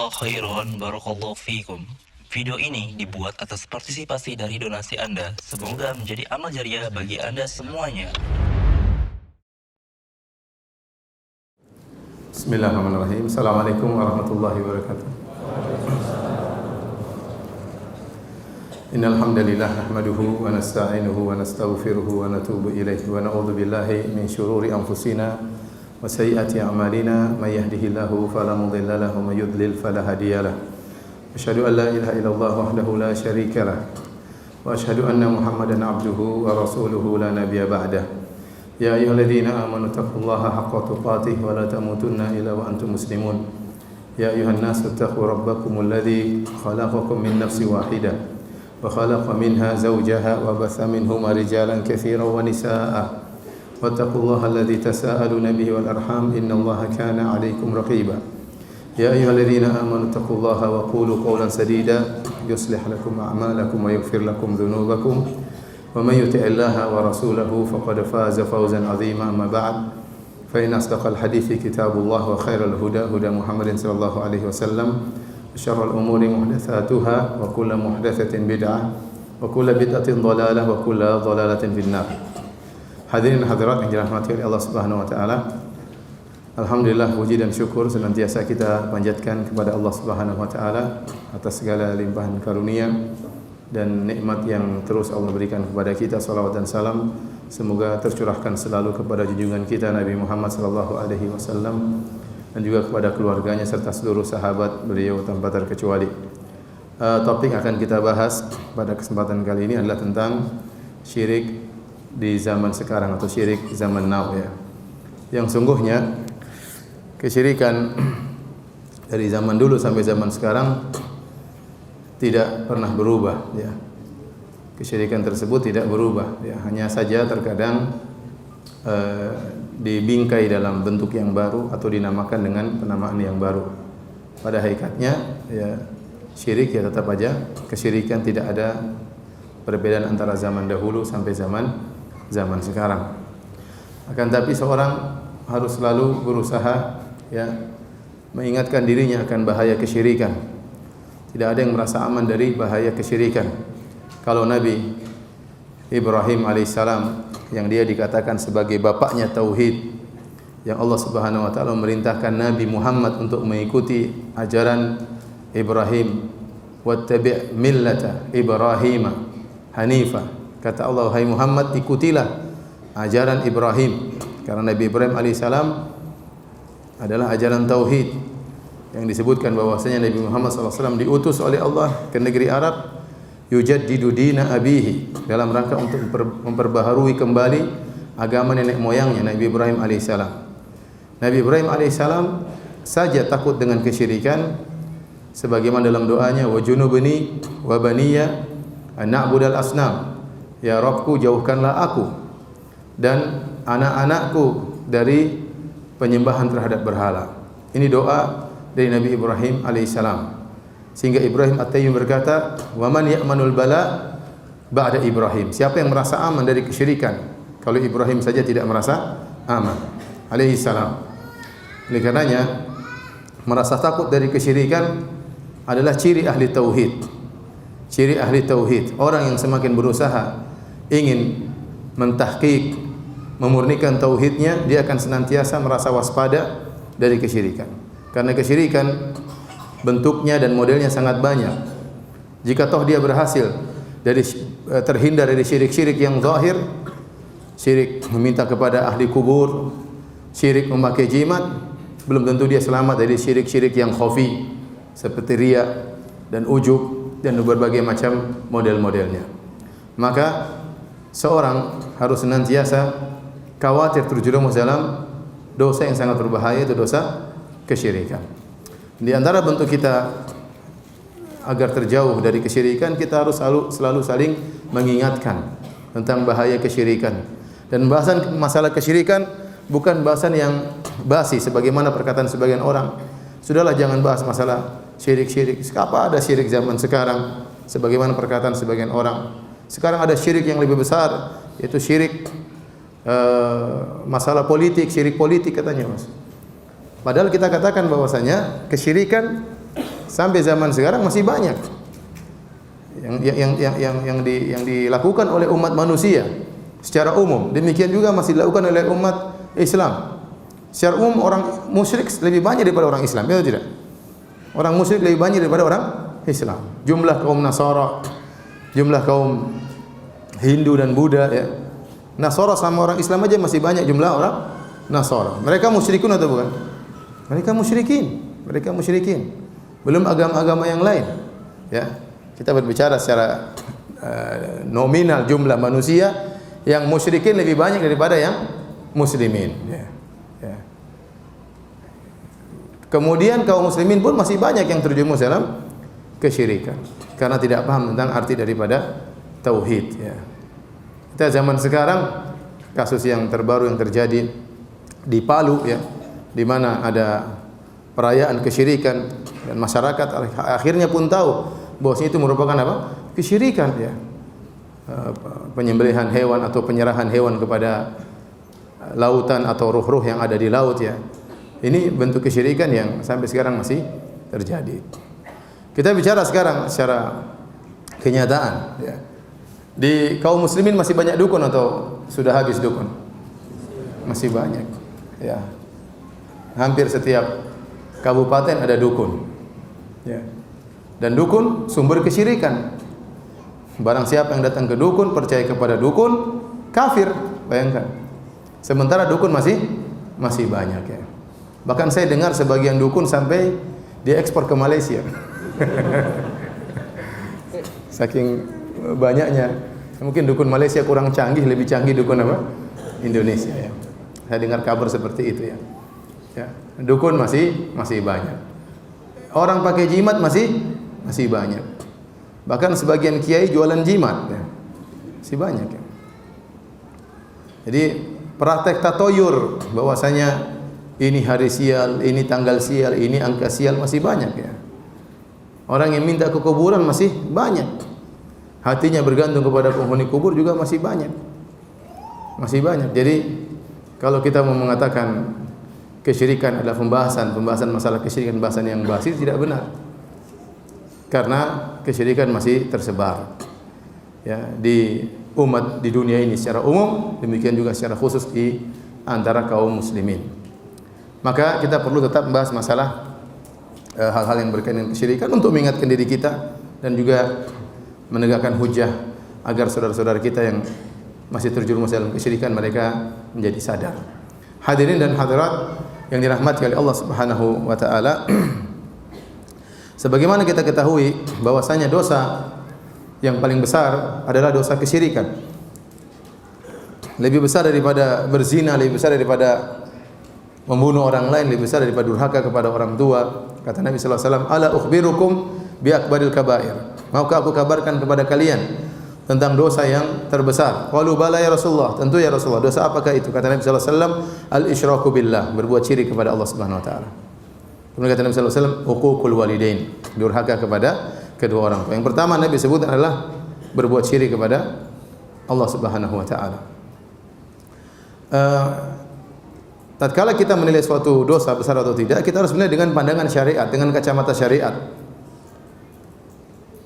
Jazakallah khairan, barakallahu fikum. Video ini dibuat atas partisipasi dari donasi Anda. Semoga menjadi amal jariah bagi Anda semuanya. Bismillahirrahmanirrahim. Assalamualaikum warahmatullahi wabarakatuh. Innal hamdalillah nahmaduhu wa nasta'inuhu wa nastaghfiruhu wa natubu ilaihi wa na'udzu billahi min shururi anfusina wa sayyiati a'malina may yahdihillahu fala mudilla lahu wa may yudlil fala hadiyalah. Asyhadu an la ilaha illallah wahdahu la syarika lah wa asyhadu anna Muhammadan abduhu wa rasuluhu la nabiyya ba'dah. Ya ayyuhalladzina amanu taqullaha haqqa tuqatih wa la tamutunna illa wa antum muslimun. Ya ayyuhan nasu taqu rabbakumul ladzi khalaqakum min nafsin wahidah wa khalaqa minha zawjaha wa batha minhuma rijalan katsiran wa nisaa'a wattaqullaha alladzi tasaaluna bihi wal arham innallaha kana 'alaikum raqiba. Ya ayyuhalladzina amanu taqullaha wa qulu qawlan sadida yuslih lakum a'malakum wa yaghfir lakum dhunubakum wa may yuti'illaha wa rasulahu faqad faza fawzan 'azima. Amma ba'd, fa inna asdaqal hadithi kitabullah wa khairal huda huda Muhammadin sallallahu alaihi wasallam. Syarrul umuri muhdatsatuha wa kullu muhdatsatin bid'ah wa kullu bid'atin dhalalah wa kullu dhalalatin finnar. Hadirin hadirat yang dirahmati oleh Allah Subhanahu wa taala. Alhamdulillah, puji dan syukur senantiasa kita panjatkan kepada Allah Subhanahu wa taala atas segala limpahan karunia dan nikmat yang terus Allah berikan kepada kita. Salawat dan salam semoga tercurahkan selalu kepada junjungan kita Nabi Muhammad sallallahu alaihi wasallam dan juga kepada keluarganya serta seluruh sahabat beliau tanpa terkecuali. Topik yang akan kita bahas pada kesempatan kali ini adalah tentang syirik di zaman sekarang atau syirik zaman now ya. Yang sungguhnya kesyirikan dari zaman dulu sampai zaman sekarang tidak pernah berubah ya. Kesyirikan tersebut tidak berubah ya, hanya saja terkadang dibingkai dalam bentuk yang baru atau dinamakan dengan penamaan yang baru. Pada hakikatnya ya syirik ya tetap aja kesyirikan, tidak ada perbedaan antara zaman dahulu sampai zaman sekarang. Akan tapi seorang harus selalu berusaha ya mengingatkan dirinya akan bahaya kesyirikan. Tidak ada yang merasa aman dari bahaya kesyirikan. Kalau Nabi Ibrahim alaihissalam yang dia dikatakan sebagai bapaknya tauhid, yang Allah Subhanahu wa taala memerintahkan Nabi Muhammad untuk mengikuti ajaran Ibrahim, wattabi' millata Ibrahim hanifa. Kata Allah, hai Muhammad, ikutilah ajaran Ibrahim, karena Nabi Ibrahim alaihissalam adalah ajaran tauhid yang disebutkan bahwasanya Nabi Muhammad SAW diutus oleh Allah ke negeri Arab yujaddidu dina abihi, dalam rangka untuk memperbaharui kembali agama nenek moyangnya Nabi Ibrahim alaihissalam. Nabi Ibrahim alaihissalam saja takut dengan kesyirikan, sebagaimana dalam doanya, wa junubni wa baniya an na'budal asnam, ya Rabbku jauhkanlah aku dan anak-anakku dari penyembahan terhadap berhala. Ini doa dari Nabi Ibrahim alaihissalam. Sehingga Ibrahim At-Tayyib berkata, wa man ya'manul bala ba'da Ibrahim. Siapa yang merasa aman dari kesyirikan kalau Ibrahim saja tidak merasa aman alaihi salam. Oleh karenanya merasa takut dari kesyirikan adalah ciri ahli tauhid. Ciri ahli tauhid, orang yang semakin berusaha ingin mentahqiq, memurnikan tauhidnya, dia akan senantiasa merasa waspada dari kesyirikan. Karena kesyirikan bentuknya dan modelnya sangat banyak. Jika toh dia berhasil terhindar dari syirik-syirik yang zahir, syirik meminta kepada ahli kubur, syirik memakai jimat, belum tentu dia selamat dari syirik-syirik yang khafi seperti riya dan ujub dan berbagai macam model-modelnya. Maka seorang harus senantiasa khawatir terjerumus dalam dosa yang sangat berbahaya, itu dosa kesyirikan. Di antara bentuk kita agar terjauh dari kesyirikan, kita harus selalu saling mengingatkan tentang bahaya kesyirikan. Dan bahasan masalah kesyirikan bukan bahasan yang basi sebagaimana perkataan sebagian orang. Sudahlah, jangan bahas masalah syirik-syirik. Apa ada syirik zaman sekarang? Sebagaimana perkataan sebagian orang. Sekarang ada syirik yang lebih besar, yaitu syirik masalah politik, syirik politik katanya, Mas. Padahal kita katakan bahwasanya kesyirikan Sampai zaman sekarang masih banyak yang dilakukan oleh umat manusia secara umum. Demikian juga masih dilakukan oleh umat Islam. Secara umum orang musyrik lebih banyak daripada orang Islam, ya atau tidak? Orang musyrik lebih banyak daripada orang Islam. Jumlah kaum Nasara, jumlah kaum Hindu dan Buddha, ya. Nasara sama orang Islam aja masih banyak jumlah orang Nasara. Mereka musyrikun atau bukan? Mereka musyrikin. Mereka musyrikin. Belum agama-agama yang lain. Ya. Kita berbicara secara nominal jumlah manusia, yang musyrikin lebih banyak daripada yang muslimin. Ya. Ya. Kemudian kaum muslimin pun masih banyak yang terjerumus dalam kesyirikan karena tidak paham tentang arti daripada tauhid. Ya. Kita zaman sekarang, kasus yang terbaru yang terjadi di Palu, ya, di mana ada perayaan kesyirikan dan masyarakat akhirnya pun tahu bahwasanya itu merupakan apa? Kesyirikan, ya. Penyembelihan hewan atau penyerahan hewan kepada lautan atau ruh-ruh yang ada di laut, ya. Ini bentuk kesyirikan yang sampai sekarang masih terjadi. Kita bicara sekarang secara kenyataan, ya. Di kaum muslimin masih banyak dukun atau sudah habis dukun? Masih banyak, ya. Hampir setiap kabupaten ada dukun, ya. Dan dukun sumber kesyirikan. Barang siapa yang datang ke dukun, percaya kepada dukun, kafir. Bayangkan. Sementara dukun masih banyak, ya. Bahkan saya dengar sebagian dukun sampai diekspor ke Malaysia. Saking banyaknya. Mungkin dukun Malaysia kurang canggih, lebih canggih dukun apa? Indonesia, ya. Saya dengar kabar seperti itu, ya. Ya. Dukun masih banyak. Orang pakai jimat masih banyak. Bahkan sebagian kiai jualan jimat, ya. Masih banyak, ya. Jadi praktek tatoyur bahwasanya ini hari sial, ini tanggal sial, ini angka sial masih banyak, ya. Orang yang minta ke kuburan masih banyak. Hatinya bergantung kepada penghuni kubur juga masih banyak. Masih banyak. Jadi kalau kita mau mengatakan kesyirikan adalah pembahasan masalah kesyirikan, pembahasan yang basis, tidak benar. Karena kesyirikan masih tersebar, ya, di umat di dunia ini secara umum, demikian juga secara khusus di antara kaum muslimin. Maka kita perlu tetap membahas masalah hal-hal yang berkaitan dengan kesyirikan untuk mengingatkan diri kita dan juga menegakkan hujah agar saudara-saudara kita yang masih terjerumus dalam kesyirikan mereka menjadi sadar. Hadirin dan hadirat yang dirahmati oleh Allah Subhanahu wa taala, sebagaimana kita ketahui bahwasanya dosa yang paling besar adalah dosa kesyirikan. Lebih besar daripada berzina, lebih besar daripada membunuh orang lain, lebih besar daripada durhaka kepada orang tua. Kata Nabi sallallahu alaihi wasallam, "Ala ukhbirukum bi akbaril kabair." Maukah aku kabarkan kepada kalian tentang dosa yang terbesar? Qalu bala ya Rasulullah. Tentu ya Rasulullah. Dosa apakah itu? Kata Nabi sallallahu alaihi wasallam, al-isyraku billah, berbuat syirik kepada Allah Subhanahu wa taala. Kemudian kata Nabi sallallahu alaihi wasallam, uququl walidain, durhaka kepada kedua orang tua. Yang pertama Nabi sebut adalah berbuat syirik kepada Allah Subhanahu wa taala. Tatkala kita menilai suatu dosa besar atau tidak, kita harus menilai dengan pandangan syariat, dengan kacamata syariat.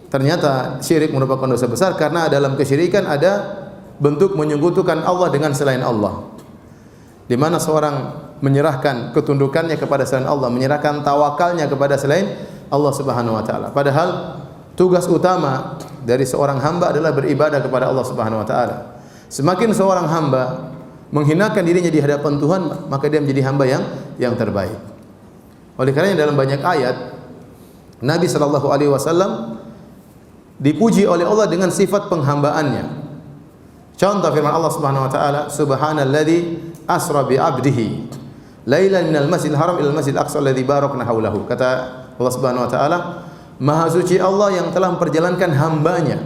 Ternyata syirik merupakan dosa besar karena dalam kesyirikan ada bentuk menyekutukan Allah dengan selain Allah. Di mana seorang menyerahkan ketundukannya kepada selain Allah, menyerahkan tawakalnya kepada selain Allah Subhanahu wa taala. Padahal tugas utama dari seorang hamba adalah beribadah kepada Allah Subhanahu wa taala. Semakin seorang hamba menghinakan dirinya di hadapan Tuhan, maka dia menjadi hamba yang terbaik. Oleh karena dalam banyak ayat Nabi sallallahu alaihi wasallam dipuji oleh Allah dengan sifat penghambaannya. Contoh firman Allah Subhanahu wa taala, subhanalladzi asra bi 'abdihi lailan minal masjidil haram ilal masjidil aqsa alladzi barakna haulahu. Kata Allah Subhanahu wa taala, maha suci Allah yang telah memperjalankan hambanya.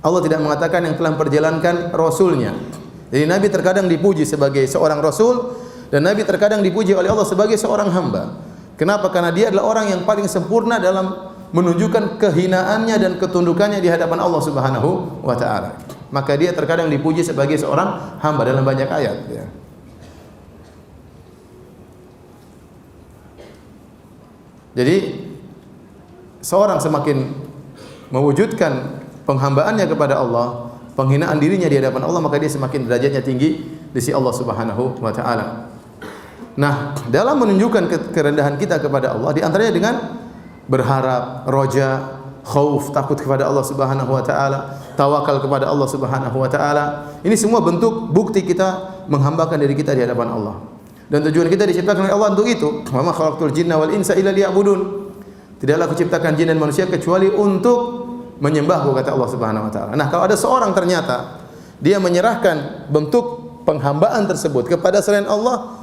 Allah tidak mengatakan yang telah memperjalankan rasulnya. Jadi Nabi terkadang dipuji sebagai seorang rasul dan Nabi terkadang dipuji oleh Allah sebagai seorang hamba. Kenapa? Karena dia adalah orang yang paling sempurna dalam menunjukkan kehinaannya dan ketundukannya di hadapan Allah Subhanahu wa taala. Maka dia terkadang dipuji sebagai seorang hamba dalam banyak ayat, ya. Jadi seorang semakin mewujudkan penghambaannya kepada Allah, penghinaan dirinya di hadapan Allah, maka dia semakin derajatnya tinggi di sisi Allah Subhanahu wa taala. Nah, dalam menunjukkan kerendahan kita kepada Allah, di antaranya dengan berharap, roja, khauf, takut kepada Allah Subhanahu wa taala, tawakal kepada Allah Subhanahu wa taala. Ini semua bentuk bukti kita menghambakan diri kita di hadapan Allah. Dan tujuan kita diciptakan oleh Allah untuk itu. Wa ma khalaqtul jinna wal insa illa liya'budun. Tidaklah aku ciptakan jin dan manusia kecuali untuk menyembahku, kata Allah Subhanahu wa taala. Nah, kalau ada seorang ternyata dia menyerahkan bentuk penghambaan tersebut kepada selain Allah,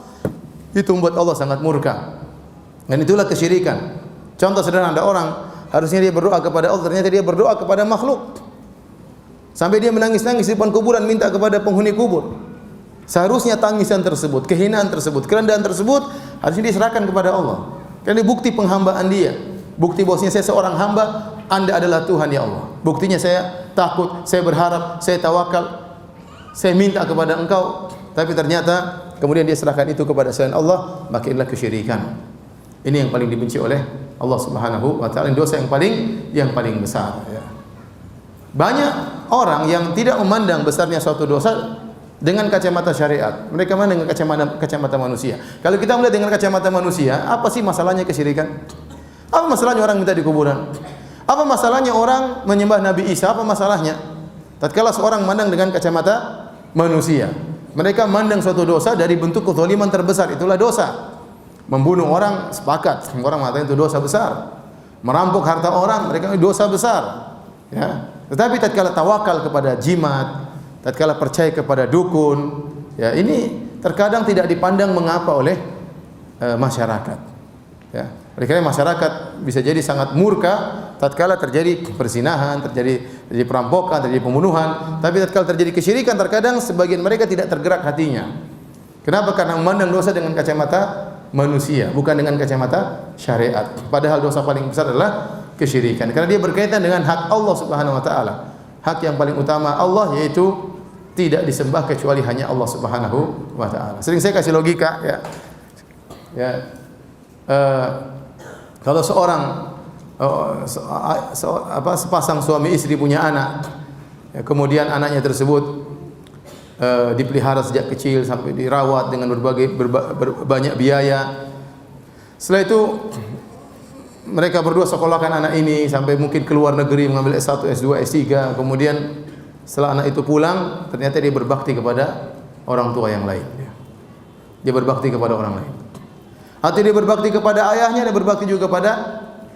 itu membuat Allah sangat murka. Dan itulah kesyirikan. Contoh sederhana, ada orang harusnya dia berdoa kepada Allah, ternyata dia berdoa kepada makhluk. Sampai dia menangis-nangis di depan kuburan minta kepada penghuni kubur. Seharusnya tangisan tersebut, kehinaan tersebut, kerendahan tersebut harusnya diserahkan kepada Allah. Karena ini bukti penghambaan dia. Bukti bahwasanya saya seorang hamba, Anda adalah Tuhan ya Allah. Buktinya saya takut, saya berharap, saya tawakal, saya minta kepada Engkau. Tapi ternyata kemudian dia serahkan itu kepada selain Allah, maka inilah kesyirikan. Ini yang paling dibenci oleh Allah Subhanahu wa taala, dosa yang paling besar ya. Banyak orang yang tidak memandang besarnya suatu dosa dengan kacamata syariat. Mereka memandang dengan kacamata manusia. Kalau kita melihat dengan kacamata manusia, apa sih masalahnya kesyirikan? Apa masalahnya orang minta di kuburan? Apa masalahnya orang menyembah Nabi Isa? Apa masalahnya? Tatkala seorang memandang dengan kacamata manusia, mereka memandang suatu dosa dari bentuk kezaliman terbesar, itulah dosa. Membunuh orang, sepakat, orang mengatakan itu dosa besar. Merampok harta orang, mereka itu dosa besar. Ya. Tetapi tatkala tawakal kepada jimat, tatkala percaya kepada dukun, ya ini terkadang tidak dipandang mengapa oleh masyarakat. Ya. Oleh masyarakat bisa jadi sangat murka tatkala terjadi perzinahan, terjadi perampokan, terjadi pembunuhan. Tapi tatkala terjadi kesyirikan, terkadang sebagian mereka tidak tergerak hatinya. Kenapa? Karena memandang dosa dengan kacamata manusia, bukan dengan kacamata syariat. Padahal dosa paling besar adalah kesyirikan, karena dia berkaitan dengan hak Allah Subhanahu wa taala. Hak yang paling utama Allah, yaitu tidak disembah kecuali hanya Allah Subhanahu wa taala. Sering saya kasih logika ya. Kalau seorang sepasang suami istri punya anak, ya, kemudian anaknya tersebut dipelihara sejak kecil sampai dirawat dengan banyak biaya. Setelah itu mereka berdua sekolahkan anak ini sampai mungkin ke luar negeri mengambil S1, S2, S3. Kemudian setelah anak itu pulang, ternyata dia berbakti kepada orang tua yang lain. Dia berbakti kepada orang lain. Atau dia berbakti kepada ayahnya, dia berbakti juga kepada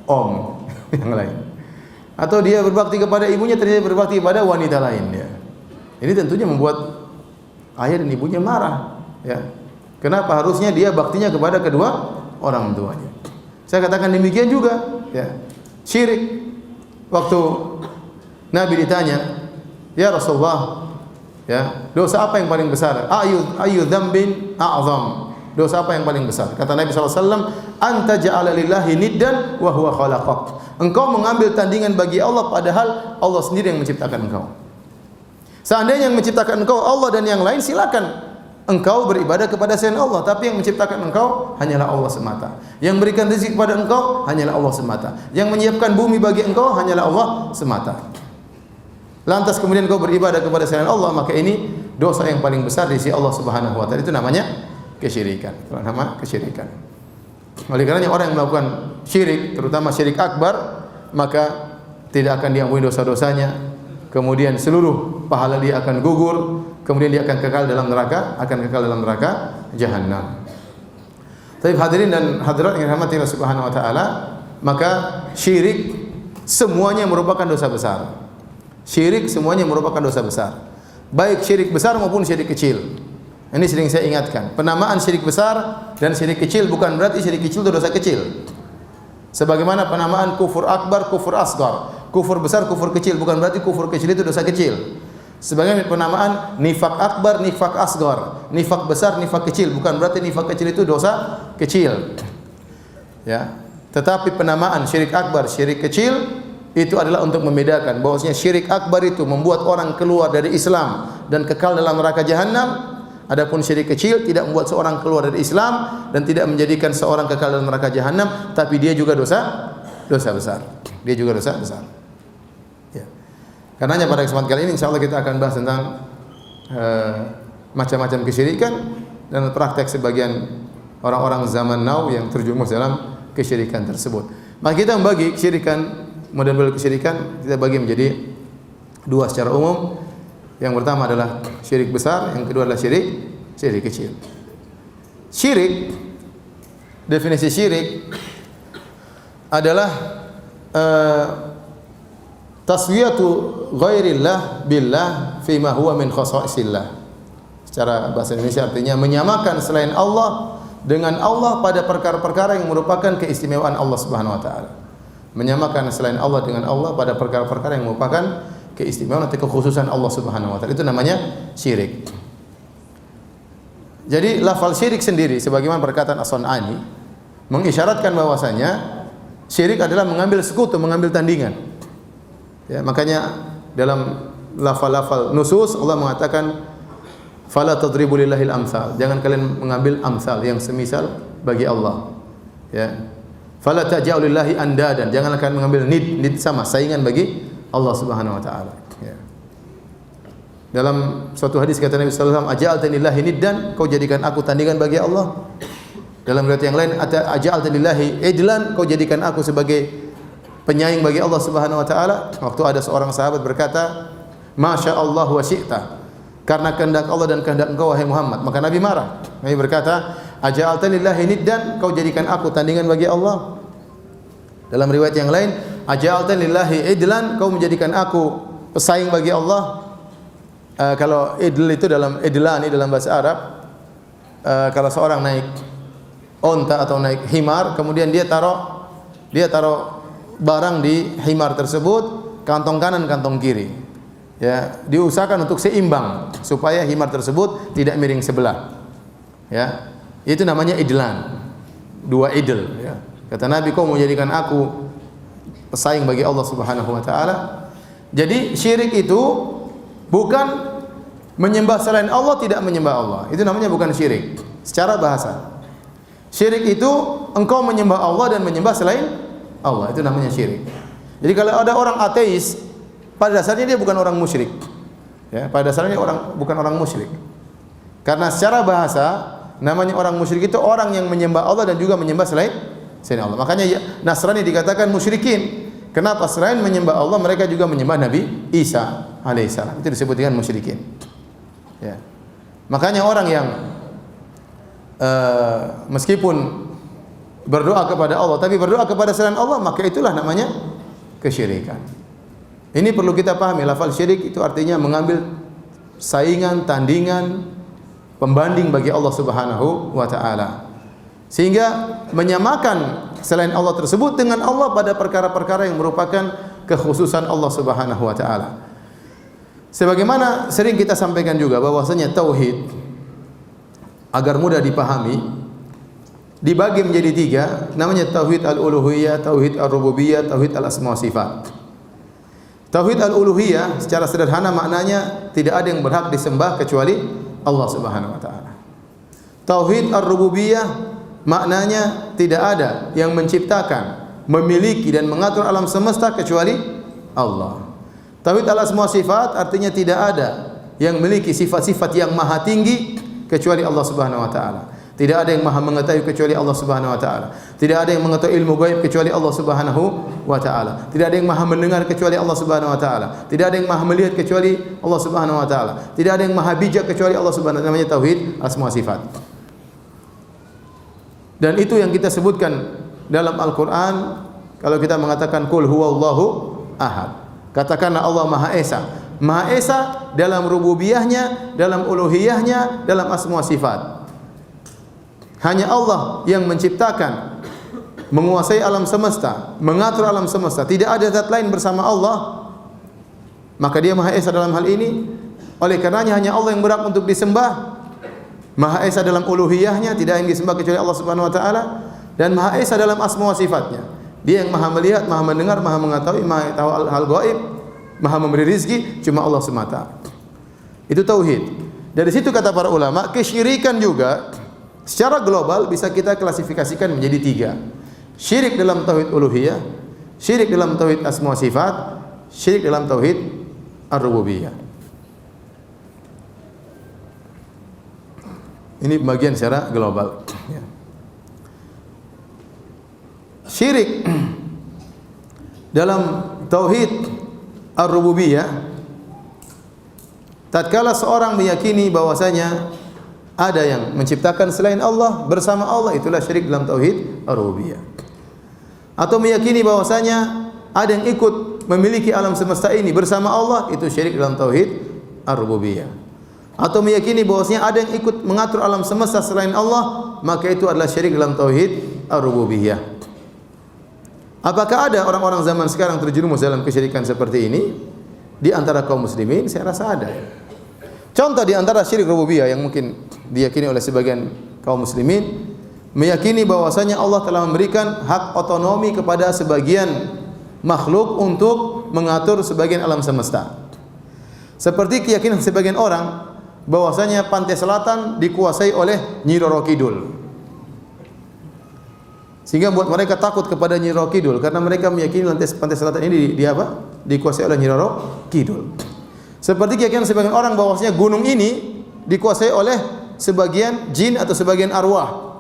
om yang lain. Atau dia berbakti kepada ibunya, ternyata berbakti kepada wanita lain. Ya. Ini tentunya membuat ayah dan ibunya marah. Ya. Kenapa harusnya dia baktinya kepada kedua orang tuanya? Saya katakan demikian juga. Ya. Syirik. Waktu Nabi ditanya, ya Rasulullah, ya, dosa apa yang paling besar? Ayu dzambin a'zam. Dosa apa yang paling besar? Kata Nabi SAW, anta ja'ala lillahi niddan wa huwa khalaqak. Engkau mengambil tandingan bagi Allah padahal Allah sendiri yang menciptakan engkau. Seandainya yang menciptakan engkau Allah dan yang lain, silakan engkau beribadah kepada selain Allah, tapi yang menciptakan engkau hanyalah Allah semata. Yang berikan rezeki kepada engkau hanyalah Allah semata. Yang menyiapkan bumi bagi engkau hanyalah Allah semata. Lantas kemudian engkau beribadah kepada selain Allah, maka ini dosa yang paling besar di sisi Allah Subhanahu wa taala. Itu namanya kesyirikan. Itu nama kesyirikan. Oleh karenanya orang yang melakukan syirik, terutama syirik akbar, maka tidak akan diampuni dosa-dosanya. Kemudian seluruh pahala dia akan gugur, kemudian dia akan kekal dalam neraka jahanam. Tapi hadirin dan hadirat yang dirahmati Allah Subhanahu wa taala, maka syirik semuanya merupakan dosa besar. Syirik semuanya merupakan dosa besar. Baik syirik besar maupun syirik kecil. Ini sering saya ingatkan. Penamaan syirik besar dan syirik kecil bukan berarti syirik kecil itu dosa kecil. Sebagaimana penamaan kufur akbar, kufur asgar. Kufur besar, kufur kecil bukan berarti kufur kecil itu dosa kecil. Sebagaimana penamaan nifak akbar, nifak asgar. Nifak besar, nifak kecil bukan berarti nifak kecil itu dosa kecil. Ya. Tetapi penamaan syirik akbar, syirik kecil itu adalah untuk membedakan bahwasanya syirik akbar itu membuat orang keluar dari Islam dan kekal dalam neraka jahanam. Adapun syirik kecil tidak membuat seorang keluar dari Islam dan tidak menjadikan seorang kekal dalam neraka jahanam, tapi dia juga dosa besar. Dia juga dosa besar. Ya. Karenanya pada kesempatan kali ini insyaallah kita akan bahas tentang macam-macam kesyirikan dan praktek sebagian orang-orang zaman now yang terjerumus dalam kesyirikan tersebut. Maka kita membagi kesyirikan, model-model kesyirikan kita bagi menjadi dua secara umum. Yang pertama adalah syirik besar, yang kedua adalah syirik kecil. Syirik, definisi syirik adalah taswiyatu ghairillah billah fima huwa min khasaisillah. Secara bahasa Indonesia artinya menyamakan selain Allah dengan Allah pada perkara-perkara yang merupakan keistimewaan Allah Subhanahu wa taala. Menyamakan selain Allah dengan Allah pada perkara-perkara yang merupakan keistimewaan atau kekhususan Allah Subhanahu wa taala. Itu namanya syirik. Jadi lafal syirik sendiri sebagaimana perkataan As-Sun'ani mengisyaratkan bahwasanya syirik adalah mengambil sekutu, mengambil tandingan. Ya, makanya dalam lafal-lafal nusus Allah mengatakan fala tadribu lillahil amsal. Jangan kalian mengambil amsal yang semisal bagi Allah. Ya. Fala taj'alu lillahi andadan. Jangan kalian mengambil nid sama saingan bagi Allah Subhanahu wa taala. Ya. Dalam suatu hadis kata Nabi sallallahu alaihi wasallam, "Aja'altani lillahi niddan?" Kau jadikan aku tandingan bagi Allah. Dalam riwayat yang lain, "Aja'altani lillahi idlan?" Kau jadikan aku sebagai penyaing bagi Allah Subhanahu wa taala. Waktu ada seorang sahabat berkata, "Masya Allah wa syi'ta." Karena kehendak Allah dan kehendak engkau wahai Muhammad. Maka Nabi marah. Nabi berkata, "Aja'altani lillahi niddan?" Kau jadikan aku tandingan bagi Allah. Dalam riwayat yang lain, aja'altani lillahi idlan, kau menjadikan aku pesaing bagi Allah. Kalau idl itu dalam idlani dalam bahasa Arab, kalau seorang naik onta atau naik himar, kemudian dia taruh barang di himar tersebut, kantong kanan, kantong kiri. Ya, diusahakan untuk seimbang supaya himar tersebut tidak miring sebelah. Ya, itu namanya idlan. Dua idl. Ya. Kata Nabi, kau mau jadikan aku pesaing bagi Allah Subhanahu wa taala. Jadi syirik itu bukan menyembah selain Allah, tidak menyembah Allah. Itu namanya bukan syirik secara bahasa. Syirik itu engkau menyembah Allah dan menyembah selain Allah. Itu namanya syirik. Jadi kalau ada orang ateis, pada dasarnya dia bukan orang musyrik. Ya, pada dasarnya bukan orang musyrik. Karena secara bahasa namanya orang musyrik itu orang yang menyembah Allah dan juga menyembah selain Allah. Makanya Nasrani dikatakan musyrikin. Kenapa? Selain menyembah Allah, mereka juga menyembah Nabi Isa alaihissalam. Itu disebut dengan musyrikin. Ya. Makanya orang yang meskipun berdoa kepada Allah, tapi berdoa kepada selain Allah, maka itulah namanya kesyirikan. Ini perlu kita pahami. Lafal syirik itu artinya mengambil saingan, tandingan, pembanding bagi Allah Subhanahu wa taala. Sehingga menyamakan selain Allah tersebut dengan Allah pada perkara-perkara yang merupakan kekhususan Allah Subhanahu wa taala. Sebagaimana sering kita sampaikan juga bahwasanya tauhid agar mudah dipahami dibagi menjadi tiga, namanya tauhid al-uluhiyah, tauhid ar-rububiyah, tauhid al-asma wa sifat. Tauhid al-uluhiyah secara sederhana maknanya tidak ada yang berhak disembah kecuali Allah Subhanahu wa taala. Tauhid ar-rububiyah maknanya tidak ada yang menciptakan, memiliki dan mengatur alam semesta kecuali Allah. Tauhid al-asma wa sifat artinya tidak ada yang memiliki sifat-sifat yang maha tinggi kecuali Allah Subhanahu wa taala. Tidak ada yang maha mengetahui kecuali Allah Subhanahu wa taala. Tidak ada yang mengetahui ilmu gaib kecuali Allah Subhanahu wa taala. Tidak ada yang maha mendengar kecuali Allah Subhanahu wa taala. Tidak ada yang maha melihat kecuali Allah Subhanahu wa taala. Tidak ada yang maha bijak kecuali Allah Subhanahu wa taala. Namanya tauhid asma wa sifat. Dan itu yang kita sebutkan dalam Al-Qur'an kalau kita mengatakan qul huwallahu ahad. Katakanlah Allah Maha Esa. Maha Esa dalam rububiyahnya, dalam uluhiyahnya, dalam asma wa sifat. Hanya Allah yang menciptakan, menguasai alam semesta, mengatur alam semesta. Tidak ada zat lain bersama Allah. Maka Dia Maha Esa dalam hal ini. Oleh karenanya hanya Allah yang berhak untuk disembah. Maha Esa dalam uluhiyahnya, tidak yang disembah kecuali Allah Subhanahu wa taala, dan Maha Esa dalam asma wa sifatnya. Dia yang maha melihat, maha mendengar, maha mengetahui, maha tahu hal gaib, maha memberi rizki, cuma Allah semata. Itu tauhid. Dari situ kata para ulama, kesyirikan juga secara global bisa kita klasifikasikan menjadi tiga. Syirik dalam tauhid uluhiyah, Syirik dalam tauhid asma sifat, syirik dalam tauhid ar-rububiyah. Ini bagian secara global. Syirik dalam tauhid ar-rububiyah, tatkala seorang meyakini bahwasanya ada yang menciptakan selain Allah bersama Allah, itulah syirik dalam tauhid ar-rububiyah. Atau meyakini bahwasanya ada yang ikut memiliki alam semesta ini bersama Allah, itu syirik dalam tauhid ar-rububiyah. Atau meyakini bahwasanya ada yang ikut mengatur alam semesta selain Allah, maka itu adalah syirik dalam tauhid ar-rububiyah. Apakah ada orang-orang zaman sekarang terjerumus dalam kesyirikan seperti ini? Di antara kaum muslimin saya rasa ada. Contoh di antara syirik rububiyah yang mungkin diyakini oleh sebagian kaum muslimin, meyakini bahwasanya Allah telah memberikan hak otonomi kepada sebagian makhluk untuk mengatur sebagian alam semesta. Seperti keyakinan sebagian orang bahwasanya pantai selatan dikuasai oleh Nyi Roro Kidul. Sehingga buat mereka takut kepada Nyi Roro Kidul karena mereka meyakini pantai selatan ini dikuasai oleh Nyi Roro Kidul. Seperti keyakinan sebagian orang bahwasanya gunung ini dikuasai oleh sebagian jin atau sebagian arwah.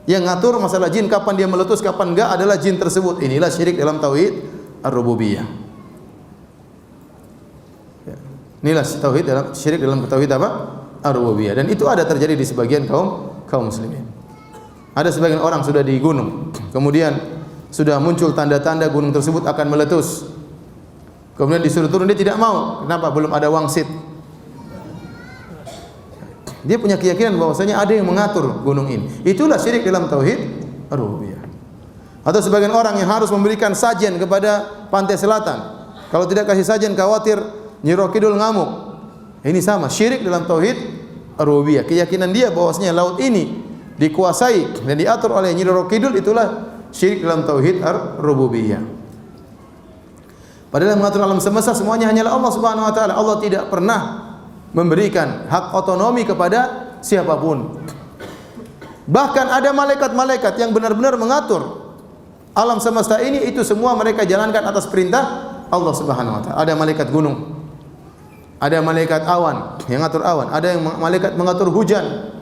Yang ngatur masalah jin kapan dia meletus kapan enggak adalah jin tersebut. Inilah syirik dalam tauhid ar-rububiyah. Inilah tauhid dalam syirik dalam tauhid apa? Ar-rububiyah. Dan itu ada terjadi di sebagian kaum muslimin. Ada sebagian orang sudah di gunung, kemudian sudah muncul tanda-tanda gunung tersebut akan meletus. Kemudian disuruh turun, dia tidak mau. Kenapa? Belum ada wangsit. Dia punya keyakinan bahwasanya ada yang mengatur gunung ini. Itulah syirik dalam tauhid ar-rububiyah. Atau sebagian orang yang harus memberikan sajen kepada pantai selatan. Kalau tidak kasih sajen khawatir Nyi Roro Kidul ngamuk. Ini sama, syirik dalam tauhid ar-rububiyah. Keyakinan dia bahwasanya laut ini dikuasai dan diatur oleh Nyi Roro Kidul, itulah syirik dalam tauhid ar-rububiyah. Padahal yang mengatur alam semesta semuanya hanyalah Allah Subhanahu wa taala. Allah tidak pernah memberikan hak otonomi kepada siapapun. Bahkan ada malaikat-malaikat yang benar-benar mengatur alam semesta ini, itu semua mereka jalankan atas perintah Allah Subhanahu wa taala. Ada malaikat gunung, ada malaikat awan yang mengatur awan, ada yang malaikat mengatur hujan.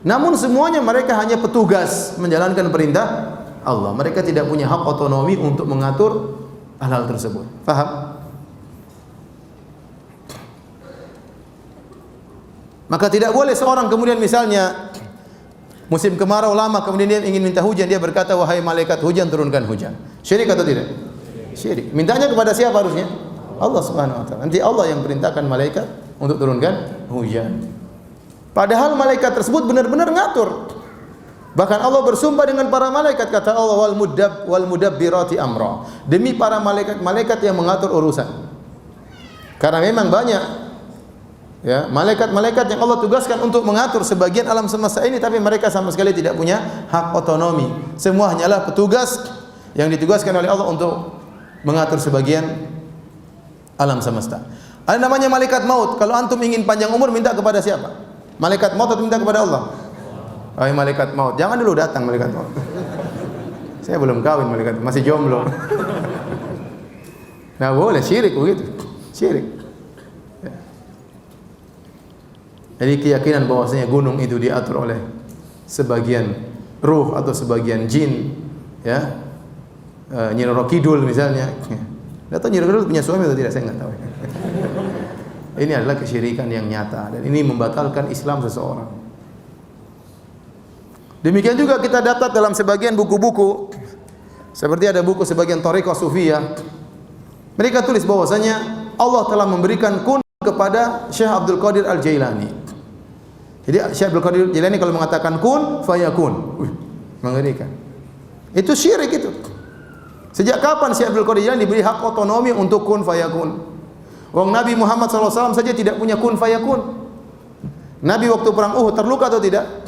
Namun semuanya mereka hanya petugas menjalankan perintah Allah. Mereka tidak punya hak otonomi untuk mengatur hal-hal tersebut. Faham? Maka tidak boleh seorang kemudian misalnya musim kemarau lama kemudian dia ingin minta hujan, dia berkata wahai malaikat hujan turunkan hujan. Syirik atau tidak? Syirik. Mintanya kepada siapa harusnya? Allah Subhanahu wa taala. Nanti Allah yang perintahkan malaikat untuk turunkan hujan. Padahal malaikat tersebut benar-benar ngatur. Bahkan Allah bersumpah dengan para malaikat, kata Allah wal mudabbirati amra. Demi para malaikat-malaikat yang mengatur urusan. Karena memang banyak ya, malaikat-malaikat yang Allah tugaskan untuk mengatur sebagian alam semesta ini, tapi mereka sama sekali tidak punya hak otonomi. Semua hanyalah petugas yang ditugaskan oleh Allah untuk mengatur sebagian alam semesta. Ada namanya malaikat maut. Kalau antum ingin panjang umur, minta kepada siapa? Malaikat maut atau minta kepada Allah? Wahai malaikat maut, jangan dulu datang malaikat maut. Saya belum kawin malaikat, masih jomblo. Nah boleh, syirik begitu. Syirik. Jadi keyakinan bahwasanya gunung itu diatur oleh sebagian ruh atau sebagian jin, ya, Nyi Roro Kidul misalnya. Tidak tahu Nyi Roro Kidul punya suami atau tidak, saya nggak tahu. Ini adalah kesyirikan yang nyata dan ini membatalkan Islam seseorang. Demikian juga kita dapat dalam sebagian buku-buku, seperti ada buku sebagian Thariqah Sufiyah. Mereka tulis bahwasanya Allah telah memberikan kun kepada Syekh Abdul Qadir Al-Jailani. Jadi Syekh Abdul Qadir Al-Jailani kalau mengatakan kun fayakun, mengerikan. Itu syirik itu. Sejak kapan Syekh Abdul Qadir Al-Jailani diberi hak otonomi untuk kun fayakun? Wong Nabi Muhammad SAW saja tidak punya kun fayakun. Nabi waktu perang Uhud terluka atau tidak?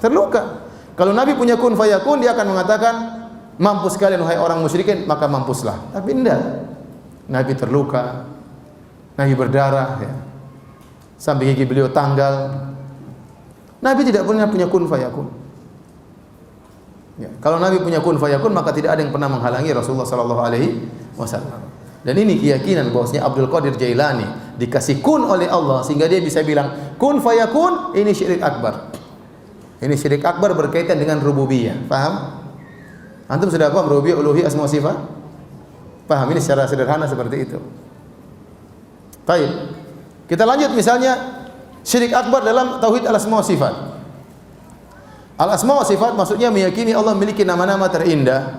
Terluka. Kalau Nabi punya kun fayakun, dia akan mengatakan mampus kalian wahai orang musyrikin, maka mampuslah. Tapi tidak. Nabi terluka, Nabi berdarah, ya. Sampai gigi beliau tanggal. Nabi tidak pernah punya kun fayakun. Ya. Kalau Nabi punya kun fayakun, maka tidak ada yang pernah menghalangi Rasulullah sallallahu alaihi wasallam. Dan ini keyakinan bahwasanya Abdul Qadir Jailani dikasih kun oleh Allah sehingga dia bisa bilang kun fayakun, ini syirik akbar. Ini syirik akbar berkaitan dengan rububiyah. Paham? Antum sudah paham rububiyah, uluhiyah, asma wa sifat? Paham ini secara sederhana seperti itu. Baik. Kita lanjut misalnya syirik akbar dalam tauhid al-asma wa sifat. Al-asma wa sifat maksudnya meyakini Allah memiliki nama-nama terindah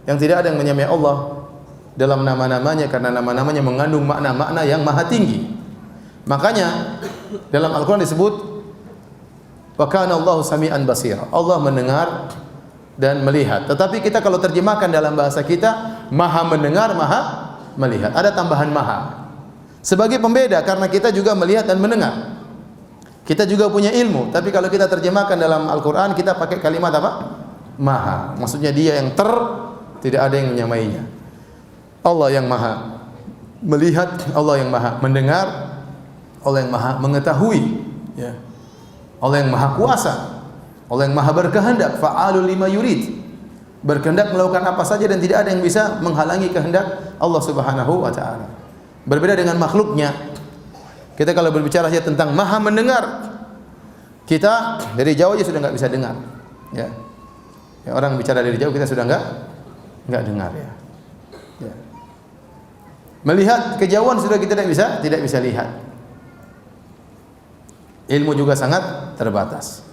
yang tidak ada yang menyamai Allah dalam nama-namanya karena nama-namanya mengandung makna-makna yang maha tinggi. Makanya dalam Al-Qur'an disebut wa kana Allahu sami'an basira. Allah mendengar dan melihat. Tetapi kita kalau terjemahkan dalam bahasa kita, maha mendengar, maha melihat. Ada tambahan maha. Sebagai pembeda karena kita juga melihat dan mendengar. Kita juga punya ilmu, tapi kalau kita terjemahkan dalam Al-Qur'an kita pakai kalimat apa? Maha. Maksudnya dia yang tidak ada yang menyamainya. Allah yang maha melihat, Allah yang maha mendengar, Allah yang maha mengetahui, ya. Allah yang maha kuasa, Allah yang maha berkehendak, fa'alul lima yurid. Berkehendak melakukan apa saja dan tidak ada yang bisa menghalangi kehendak Allah Subhanahu wa taala. Berbeda dengan makhluknya. Kita kalau berbicara saja tentang maha mendengar, kita dari jauh aja sudah enggak bisa dengar, ya. Ya, orang bicara dari jauh kita sudah enggak dengar, ya. Ya. Melihat kejauhan sudah kita tidak bisa lihat. Ilmu juga sangat terbatas.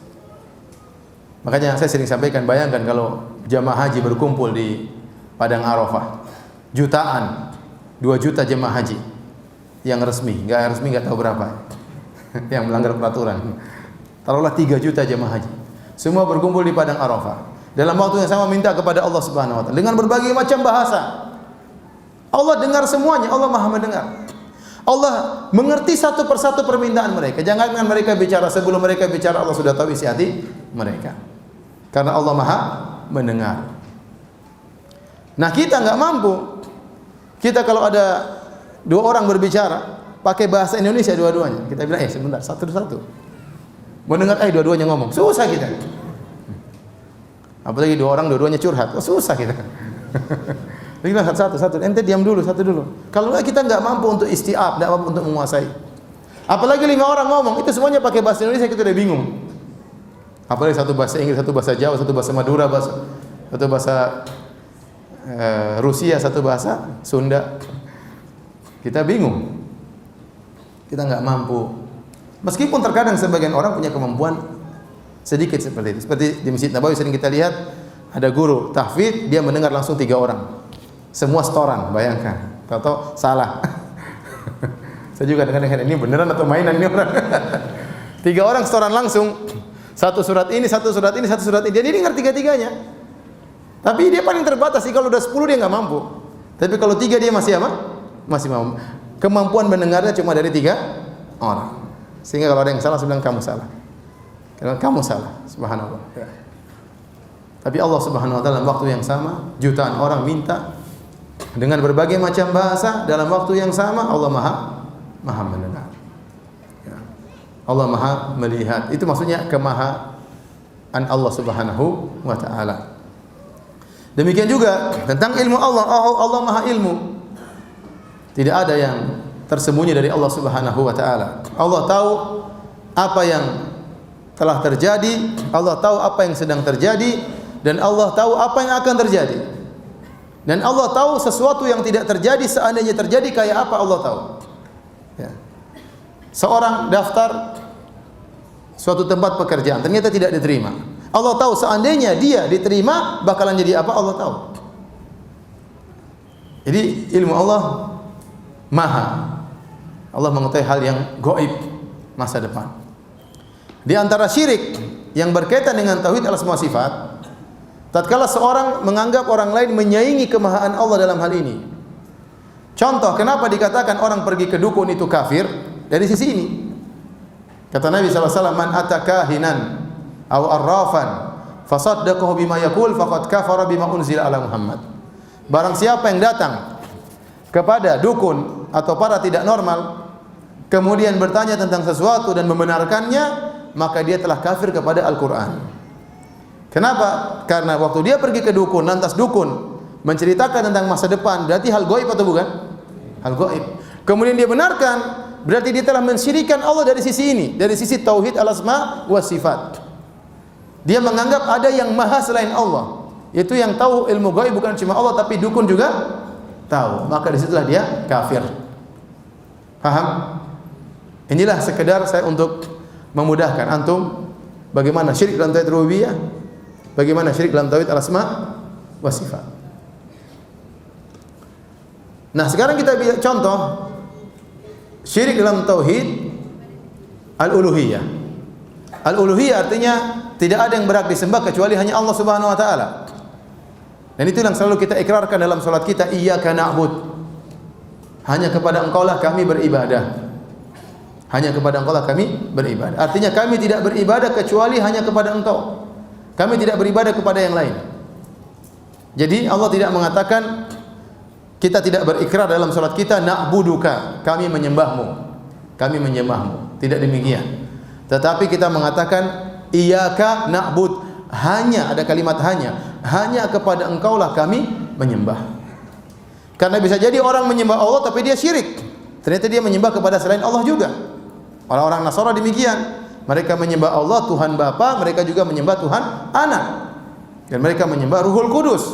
Makanya saya sering sampaikan, bayangkan kalau jamaah haji berkumpul di Padang Arafah, jutaan, 2 juta jemaah haji yang resmi, enggak tahu berapa yang melanggar peraturan. Taruhlah 3 juta jemaah haji. Semua berkumpul di Padang Arafah. Dalam waktu yang sama minta kepada Allah Subhanahu wa taala dengan berbagai macam bahasa. Allah dengar semuanya, Allah Maha mendengar. Allah mengerti satu persatu permintaan mereka. Jangankan mereka bicara, sebelum mereka bicara Allah sudah tahu isi hati mereka. Karena Allah Maha mendengar. Nah, kita enggak mampu. Kita kalau ada 2 orang berbicara pakai bahasa Indonesia dua-duanya, kita bilang sebentar, satu-satu. Mendengar dua-duanya ngomong, susah kita. Apalagi 2 orang dua-duanya curhat, susah kita. Bilang satu-satu, ente diam dulu, satu dulu. Kalau kita enggak mampu untuk istiab, enggak mampu untuk menguasai. Apalagi 5 orang ngomong, itu semuanya pakai bahasa Indonesia, kita udah bingung. Apalagi satu bahasa Inggris, satu bahasa Jawa, satu bahasa Madura, satu bahasa Rusia, satu bahasa Sunda. Kita bingung. Kita enggak mampu. Meskipun terkadang sebagian orang punya kemampuan sedikit seperti itu. Seperti di Masjid Nabawi sering kita lihat ada guru tahfidz, dia mendengar langsung 3 orang. Semua setoran, bayangkan. Tahu-tahu salah. Saya juga dengar ini beneran atau mainan ini orang. 3 orang setoran langsung. Satu surat ini, satu surat ini, satu surat ini. Jadi dia ngerti 3-tiganya. Tapi dia paling terbatas sih, kalau udah 10 dia enggak mampu. Tapi kalau 3 dia masih apa? Masih mampu. Kemampuan mendengarnya cuma dari 3 orang. Sehingga kalau ada yang salah, saya bilang kamu salah. Karena kamu salah, subhanallah. Ya. Tapi Allah Subhanahu wa taala dalam waktu yang sama, jutaan orang minta dengan berbagai macam bahasa dalam waktu yang sama, Allah Maha mendengar. Ya. Allah Maha melihat. Itu maksudnya kemahaan Allah Subhanahu wa taala. Demikian juga tentang ilmu Allah. Allah Maha ilmu. Tidak ada yang tersembunyi dari Allah Subhanahu wa taala. Allah tahu apa yang telah terjadi, Allah tahu apa yang sedang terjadi, dan Allah tahu apa yang akan terjadi. Dan Allah tahu sesuatu yang tidak terjadi, seandainya terjadi kayak apa Allah tahu. Ya. Seorang daftar suatu tempat pekerjaan, ternyata tidak diterima. Allah tahu seandainya dia diterima bakalan jadi apa, Allah tahu. Jadi ilmu Allah maha. Allah mengetahui hal yang gaib masa depan. Di antara syirik yang berkaitan dengan tauhid al-asma sifat, tatkala seorang menganggap orang lain menyaingi kemahaan Allah dalam hal ini. Contoh, kenapa dikatakan orang pergi ke dukun itu kafir? Dari sisi ini. Kata Nabi SAW, man atakahinan aw arrafan fasaddaqahu bima yaqul faqad kafara bima unzila ala Muhammad. Barang siapa yang datang kepada dukun atau para tidak normal kemudian bertanya tentang sesuatu dan membenarkannya, maka dia telah kafir kepada Al-Qur'an. Kenapa? Karena waktu dia pergi ke dukun, lantas dukun menceritakan tentang masa depan, berarti hal gaib atau bukan? Hal gaib. Kemudian dia benarkan, berarti dia telah mensyirikkan Allah dari sisi ini, dari sisi tauhid al-asma wa sifat. Dia menganggap ada yang maha selain Allah. Itu yang tahu ilmu gaib bukan cuma Allah, tapi dukun juga tahu. Maka disitulah dia kafir. Paham? Inilah sekedar saya untuk memudahkan antum bagaimana syirik dalam tauhid rububiyah, bagaimana syirik dalam tauhid al-asma wa sifat. Nah, sekarang kita bisa contoh syirik dalam tauhid al-uluhiyah. Al-uluhiyah artinya tidak ada yang berhak disembah kecuali hanya Allah Subhanahu wa taala. Dan itu yang selalu kita ikrarkan dalam salat kita, iyyaka na'bud. Hanya kepada Engkaulah kami beribadah. Hanya kepada Engkaulah kami beribadah. Artinya kami tidak beribadah kecuali hanya kepada Engkau. Kami tidak beribadah kepada yang lain. Jadi Allah tidak mengatakan, kita tidak berikrar dalam salat kita, na'buduka, kami menyembahmu. Kami menyembahmu. Tidak demikian. Tetapi kita mengatakan iyyaka na'bud, hanya, ada kalimat hanya kepada Engkaulah kami menyembah. Karena bisa jadi orang menyembah Allah tapi dia syirik. Ternyata dia menyembah kepada selain Allah juga. Orang-orang Nasara demikian. Mereka menyembah Allah Tuhan Bapa, mereka juga menyembah Tuhan Anak. Dan mereka menyembah Ruhul Kudus.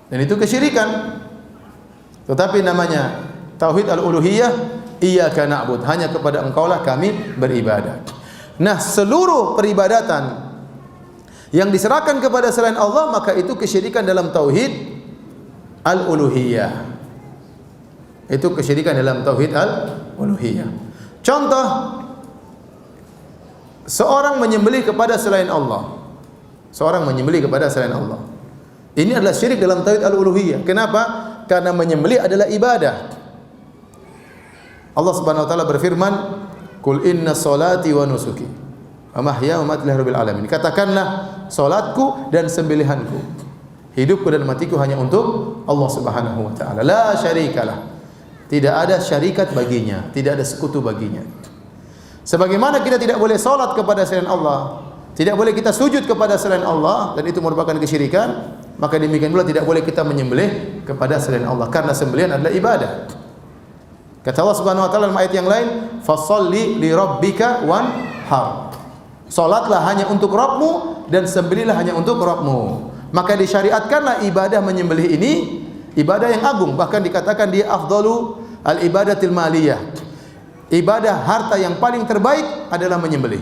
Dan itu kesyirikan. Tetapi namanya tauhid al-uluhiyah, iyyaka na'bud, hanya kepada Engkaulah kami beribadah. Nah, seluruh peribadatan yang diserahkan kepada selain Allah, maka itu kesyirikan dalam tauhid al-uluhiyah. Itu kesyirikan dalam tauhid al-uluhiyah. Contoh, seorang menyembelih kepada selain Allah. Seorang menyembelih kepada selain Allah. Ini adalah syirik dalam tauhid al-uluhiyah. Kenapa? Karena menyembelih adalah ibadah. Allah Subhanahu wa taala berfirman, "Qul inna salati wa nusuki wa mahya wa mamati lillahi rabbil alamin." Katakanlah, salatku dan sembelihanku, hidupku dan matiku hanya untuk Allah Subhanahu wa taala. La syarikalah. Tidak ada syarikat baginya, tidak ada sekutu baginya. Sebagaimana kita tidak boleh salat kepada selain Allah, tidak boleh kita sujud kepada selain Allah, dan itu merupakan kesyirikan, maka demikian pula tidak boleh kita menyembelih kepada selain Allah, karena sembelihan adalah ibadah. Kata Allah Subhanahu wa taala dalam ayat yang lain, "Fasholli li rabbika wanhar." Salatlah hanya untuk Rabbmu dan sembelihlah hanya untuk Rabbmu. Maka disyariatkanlah ibadah menyembelih ini, ibadah yang agung, bahkan dikatakan dia afdalu al-ibadatil maliyah. Ibadah harta yang paling terbaik adalah menyembelih.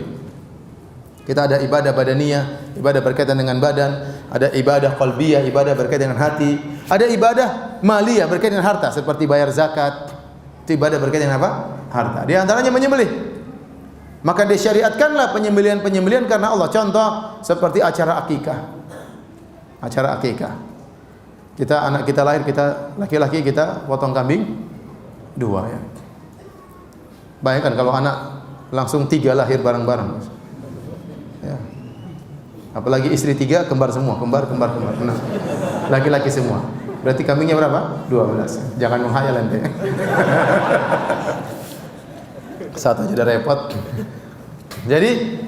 Kita ada ibadah badaniyah, ibadah berkaitan dengan badan, ada ibadah qalbiyah, ibadah berkaitan dengan hati, ada ibadah maliyah berkaitan dengan harta seperti bayar zakat. Itu ibadah berkaitan dengan apa? Harta. Di antaranya menyembelih. Maka disyariatkanlah penyembelihan-penyembelihan karena Allah. Contoh seperti acara akikah. Acara akikah. Anak kita lahir, kita laki-laki kita potong kambing 2 ya. Bayangkan kalau anak langsung 3 lahir bareng-bareng. Ya. Apalagi istri 3 kembar semua, kembar. Nah, laki-laki semua. Berarti kambingnya berapa? 12. Jangan menghayal ente. Satu aja udah repot. Jadi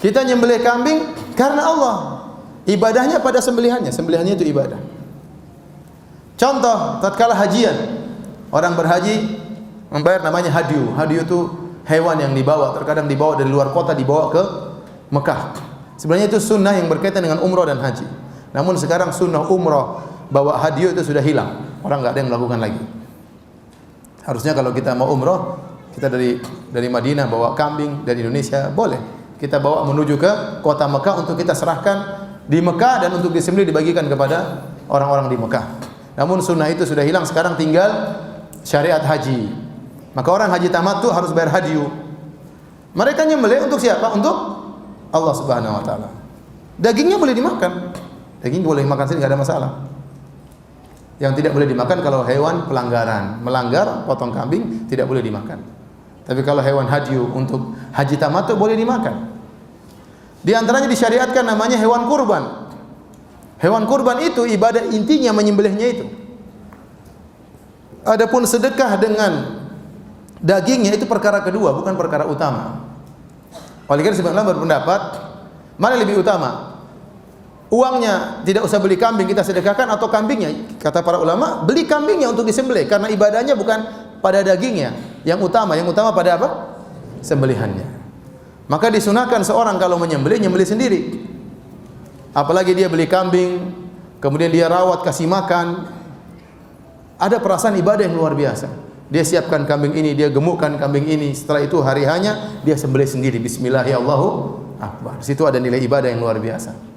kita nyembelih kambing karena Allah. Ibadahnya pada sembelihannya. Sembelihannya itu ibadah. Contoh, tatkala hajian, orang berhaji membayar namanya hadiyu. Hadiyu itu hewan yang dibawa. Terkadang dibawa dari luar kota, dibawa ke Mekah. Sebenarnya itu sunnah yang berkaitan dengan umrah dan haji. Namun sekarang sunnah umrah bawa hadiah itu sudah hilang. Orang nggak ada yang melakukan lagi. Harusnya kalau kita mau umroh, kita dari Madinah bawa kambing, dari Indonesia boleh. Kita bawa menuju ke kota Mekah untuk kita serahkan di Mekah dan untuk disembelih dibagikan kepada orang-orang di Mekah. Namun sunnah itu sudah hilang, sekarang tinggal syariat haji. Maka orang haji tamattu harus bayar hadiah. Mereka nyembelih untuk siapa? Untuk Allah Subhanahu wa taala. Dagingnya boleh dimakan. Daging boleh dimakan sendiri, enggak ada masalah. Yang tidak boleh dimakan kalau hewan pelanggaran, melanggar potong kambing tidak boleh dimakan. Tapi kalau hewan hadiyu untuk haji tamattu boleh dimakan. Di antaranya disyariatkan namanya hewan kurban. Hewan kurban itu ibadah intinya menyembelihnya itu. Adapun sedekah dengan dagingnya itu perkara kedua, bukan perkara utama. Oleh karena sebagian ulama berpendapat, mana lebih utama? Uangnya tidak usah beli kambing, kita sedekahkan, atau kambingnya? Kata para ulama, beli kambingnya untuk disembelih karena ibadahnya bukan pada dagingnya. Yang utama pada apa? Sembelihannya. Maka disunahkan seorang kalau menyembelih, nyembelih sendiri. Apalagi dia beli kambing, kemudian dia rawat, kasih makan. Ada perasaan ibadah yang luar biasa. Dia siapkan kambing ini, dia gemukkan kambing ini. Setelah itu hari hanya dia sembelih sendiri. Bismillahirrahmanirrahim. Di situ ada nilai ibadah yang luar biasa.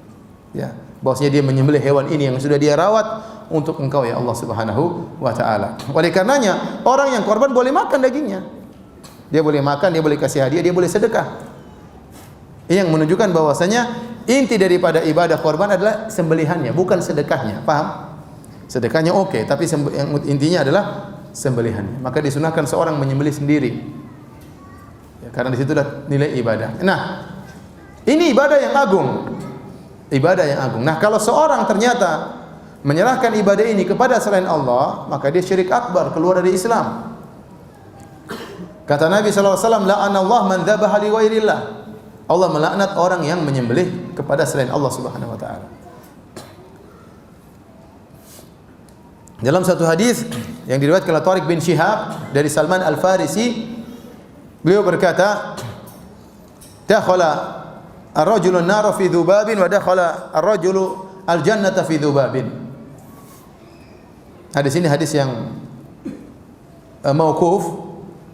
Ya, bahwasanya dia menyembelih hewan ini yang sudah dia rawat untuk engkau ya Allah Subhanahu wa taala. Oleh karenanya, orang yang korban boleh makan dagingnya. Dia boleh makan, dia boleh kasih hadiah, dia boleh sedekah. Ini yang menunjukkan bahwasanya inti daripada ibadah korban adalah sembelihannya, bukan sedekahnya. Paham? Sedekahnya oke, tapi yang intinya adalah sembelihannya. Maka disunahkan seorang menyembelih sendiri. Ya, karena di situlah nilai ibadah. Nah, ini ibadah yang agung. Ibadah yang agung. Nah, kalau seorang ternyata menyerahkan ibadah ini kepada selain Allah, maka dia syirik akbar, keluar dari Islam. Kata Nabi SAW, la'anallah man dzabaha li ghairillah. Allah melaknat orang yang menyembelih kepada selain Allah Subhanahu wa taala. Dalam satu hadis yang diriwayatkan oleh Tariq bin Syihab dari Salman Al-Farisi, beliau berkata, dakhala ar-rajulu an-nara fi dhubabin wa dakhala ar-rajulu al-jannata fi dhubabin. Hadis ini hadis yang mauquf,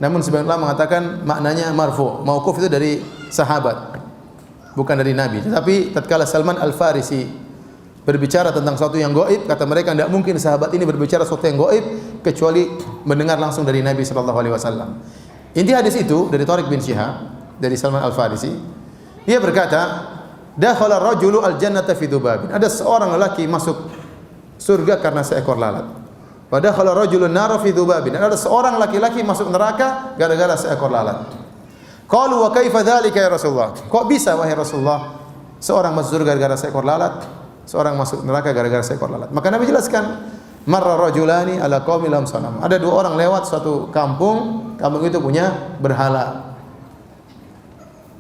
namun sebagian ulama mengatakan maknanya marfu. Mauquf itu dari sahabat, bukan dari Nabi. Tetapi tatkala Salman Al-Farisi berbicara tentang sesuatu yang gaib, kata mereka tidak mungkin sahabat ini berbicara sesuatu yang gaib kecuali mendengar langsung dari Nabi sallallahu alaihi wasallam. Inti hadis itu dari Tariq bin Syihab dari Salman Al-Farisi. Dia berkata, dakhala ar-rajulu al-jannata fi dhubabin. Ada seorang lelaki masuk surga karena seekor lalat. Wa dakhala ar-rajulu an-nara fi dhubabin. Ada seorang laki-laki masuk neraka gara-gara seekor lalat. Qalu wa kaifa dzalika ya Rasulullah? Kok bisa wahai Rasulullah seorang masuk surga gara-gara seekor lalat, seorang masuk neraka gara-gara seekor lalat? Maka Nabi jelaskan, marra rajulani ala qaumil lam sanam. Ada dua orang lewat suatu kampung, kampung itu punya berhala.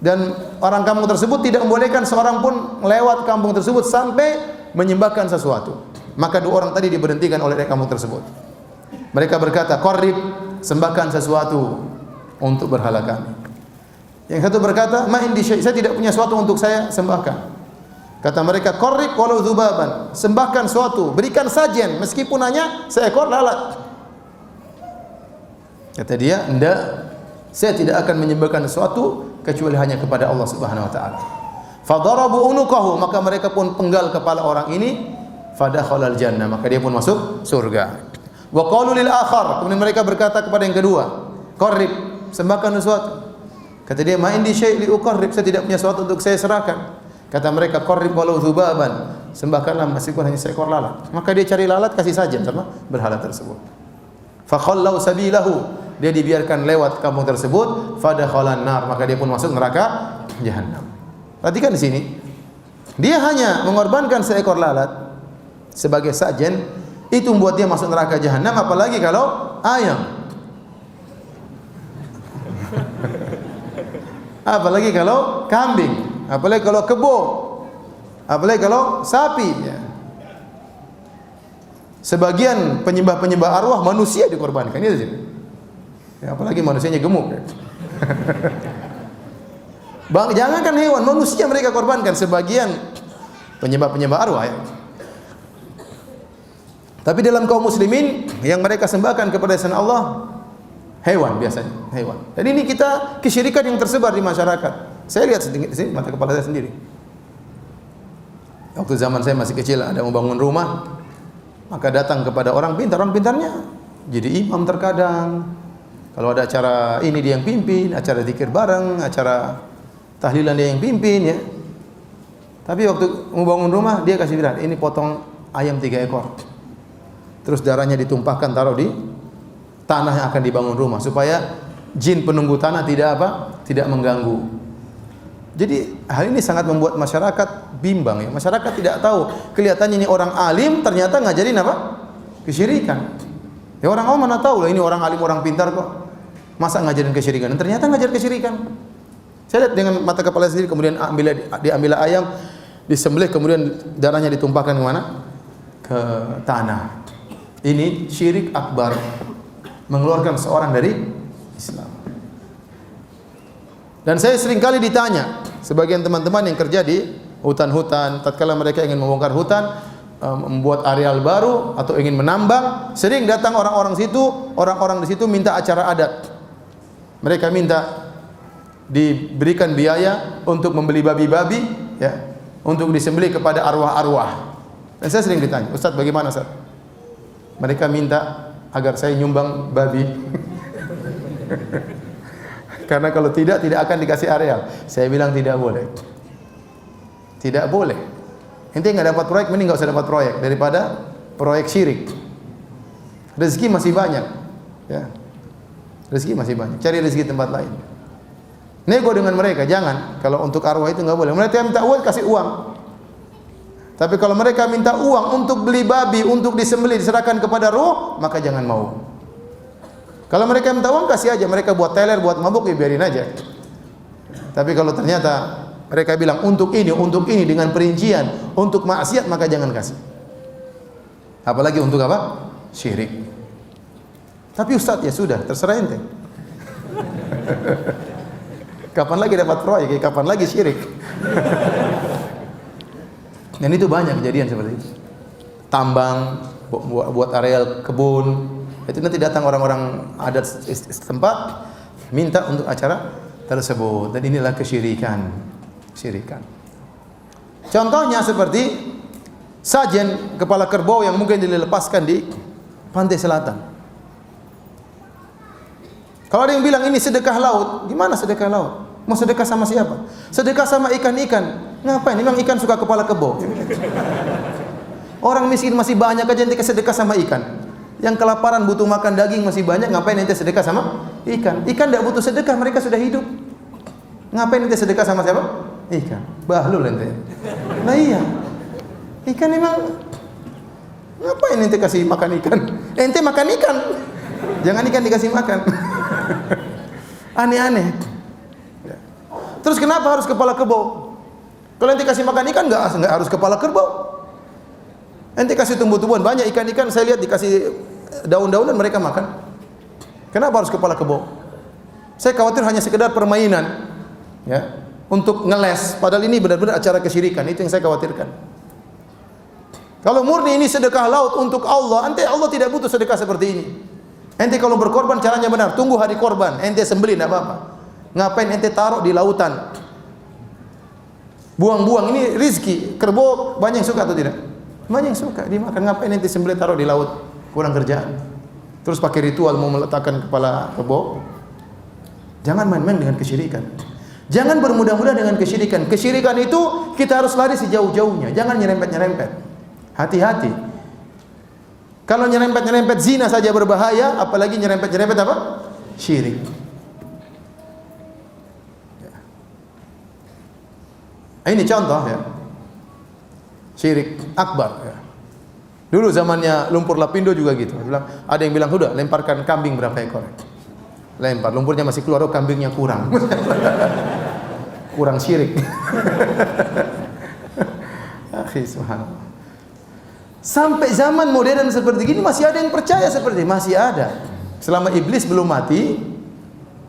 Dan orang kampung tersebut tidak membolehkan seorang pun lewat kampung tersebut sampai menyembahkan sesuatu. Maka dua orang tadi diberhentikan oleh kampung tersebut. Mereka berkata, qarrib, sembahkan sesuatu untuk berhala kami. Yang satu berkata, ma indi syai', saya tidak punya sesuatu untuk saya sembahkan. Kata mereka, qarrib walau dzubaban, sembahkan sesuatu, berikan sajian meskipun hanya seekor lalat. Kata dia, enggak, saya tidak akan menyembahkan sesuatu kecuali hanya kepada Allah Subhanahu wa taala. Fadarabu unuqahu, maka mereka pun penggal kepala orang ini, fadakhalal jannah, maka dia pun masuk surga. Wa qalu lil akhar, kemudian mereka berkata kepada yang kedua, qarrib, sembahkan sesuatu. Kata dia, ma indi syai' li uqarrib, saya tidak punya sesuatu untuk saya serahkan. Kata mereka, qarrib walau dzubaban, sembahkanlah meskipun hanya seekor lalat. Maka dia cari lalat, kasih saja sama berhala tersebut. Fa khallau sabilahu, dia dibiarkan lewat kampung tersebut, fadakhalan nar, maka dia pun masuk neraka jahanam. Perhatikan di sini, dia hanya mengorbankan seekor lalat sebagai sajen, itu membuat dia masuk neraka jahanam, apalagi kalau ayam. Apalagi kalau kambing, apalagi kalau kebo, apalagi kalau sapi. Ya. Sebagian penyembah-penyembah arwah manusia dikorbankan, itu sih. Ya, apalagi manusianya gemuk. Ya. Bang, jangankan hewan, manusia mereka korbankan. Sebagian penyembah-penyembah arwah. Ya. Tapi dalam kaum muslimin yang mereka sembahkan kepada selain Allah, hewan biasanya, hewan. Dan ini kita kesyirikan yang tersebar di masyarakat. Saya lihat di sini mata kepala saya sendiri. Waktu zaman saya masih kecil, ada mau bangun rumah, maka datang kepada orang pintar. Orang pintarnya jadi imam terkadang. Kalau ada acara ini dia yang pimpin, acara zikir bareng, acara tahlilan dia yang pimpin ya. Tapi waktu mau bangun rumah dia kasih bilang, ini potong ayam 3 ekor. Terus darahnya ditumpahkan taruh di tanah yang akan dibangun rumah supaya jin penunggu tanah tidak mengganggu. Jadi hal ini sangat membuat masyarakat bimbang ya. Masyarakat tidak tahu, kelihatannya ini orang alim ternyata ngajarin apa? Kesyirikan. Ya orang mana tahu lah ini orang alim, orang pintar kok. Masa ngajarin kesyirikan? Dan ternyata ngajar kesyirikan. Saya lihat dengan mata kepala sendiri, kemudian diambil ayam, disembelih, kemudian darahnya ditumpahkan ke mana? Ke tanah. Ini syirik akbar, mengeluarkan seorang dari Islam. Dan saya sering kali ditanya, sebagian teman-teman yang kerja di hutan-hutan, tatkala mereka ingin membongkar hutan, membuat areal baru atau ingin menambang, sering datang orang-orang di situ minta acara adat. Mereka minta diberikan biaya untuk membeli babi-babi, ya, untuk disembelih kepada arwah-arwah. Dan saya sering ditanya, Ustaz bagaimana Ustaz? Mereka minta agar saya nyumbang babi. Karena kalau tidak akan dikasih areal. Saya bilang tidak boleh. Tidak boleh. Ente nggak dapat proyek, mending nggak usah dapat proyek daripada proyek syirik. Rezeki masih banyak, ya. Rezeki masih banyak. Cari rezeki tempat lain. Nego dengan mereka, jangan. Kalau untuk arwah itu nggak boleh. Mereka minta uang, kasih uang. Tapi kalau mereka minta uang untuk beli babi, untuk disembelih, diserahkan kepada roh, maka jangan mau. Kalau mereka minta uang, kasih aja. Mereka buat teler, buat mabuk, ya biarin aja. Tapi kalau ternyata mereka bilang untuk ini dengan perincian, untuk maksiat, maka jangan kasih. Apalagi untuk apa? Syirik. Tapi Ustaz, ya sudah, terserah ente. Kapan lagi dapat proyek, kapan lagi syirik. Dan itu banyak kejadian seperti itu. Tambang, buat areal kebun, itu nanti datang orang-orang adat setempat minta untuk acara tersebut. Dan inilah kesyirikan. Contohnya seperti sajen kepala kerbau yang mungkin dilepaskan di pantai selatan. Kalau ada yang bilang ini sedekah laut, gimana sedekah laut? Mau sedekah sama siapa? Sedekah sama ikan-ikan. Ngapain? Memang ikan suka kepala kerbau. Orang miskin masih banyak aja ente sedekah sama ikan. Yang kelaparan butuh makan daging masih banyak, ngapain ente sedekah sama ikan? Ikan tidak butuh sedekah, mereka sudah hidup. Ngapain ente sedekah sama siapa? Ikan. Bahlul ente. Nah iya. Ikan memang ngapain ente kasih makan ikan? Ente makan ikan. Jangan ikan dikasih makan. Aneh-aneh. Terus kenapa harus kepala kerbau? Kalau ente kasih makan ikan enggak harus kepala kerbau. Ente kasih tumbuh-tumbuhan, banyak ikan-ikan saya lihat dikasih daun-daunan mereka makan. Kenapa harus kepala kerbau? Saya khawatir hanya sekedar permainan, ya, untuk ngeles. Padahal ini benar-benar acara kesyirikan. Itu yang saya khawatirkan. Kalau murni ini sedekah laut untuk Allah, ente Allah tidak butuh sedekah seperti ini. Ente kalau berkorban caranya benar, tunggu hari korban, ente sembelih tidak apa-apa. Ngapain ente taruh di lautan? Buang-buang, ini rizki. Kerbau banyak yang suka atau tidak? Banyak yang suka dimakan. Ngapain ente sembelih taruh di laut? Kurang kerjaan. Terus pakai ritual mau meletakkan kepala kerbau. Jangan main-main dengan kesyirikan. Jangan bermudah-mudah dengan kesyirikan. Kesyirikan itu kita harus lari sejauh-jauhnya. Jangan nyerempet-nyerempet. Hati-hati. Kalau nyerempet-nyerempet zina saja berbahaya, apalagi nyerempet-nyerempet apa? Syirik. Ini contoh ya, syirik akbar ya. Dulu zamannya Lumpur Lapindo juga gitu. Ada yang bilang, udah lemparkan kambing berapa ekor. Lempar, lumpurnya masih keluar, oh kambingnya kurang. Kurang syirik. Subhanallah. Sampai zaman modern seperti ini masih ada yang percaya seperti ini. Masih ada. Selama iblis belum mati,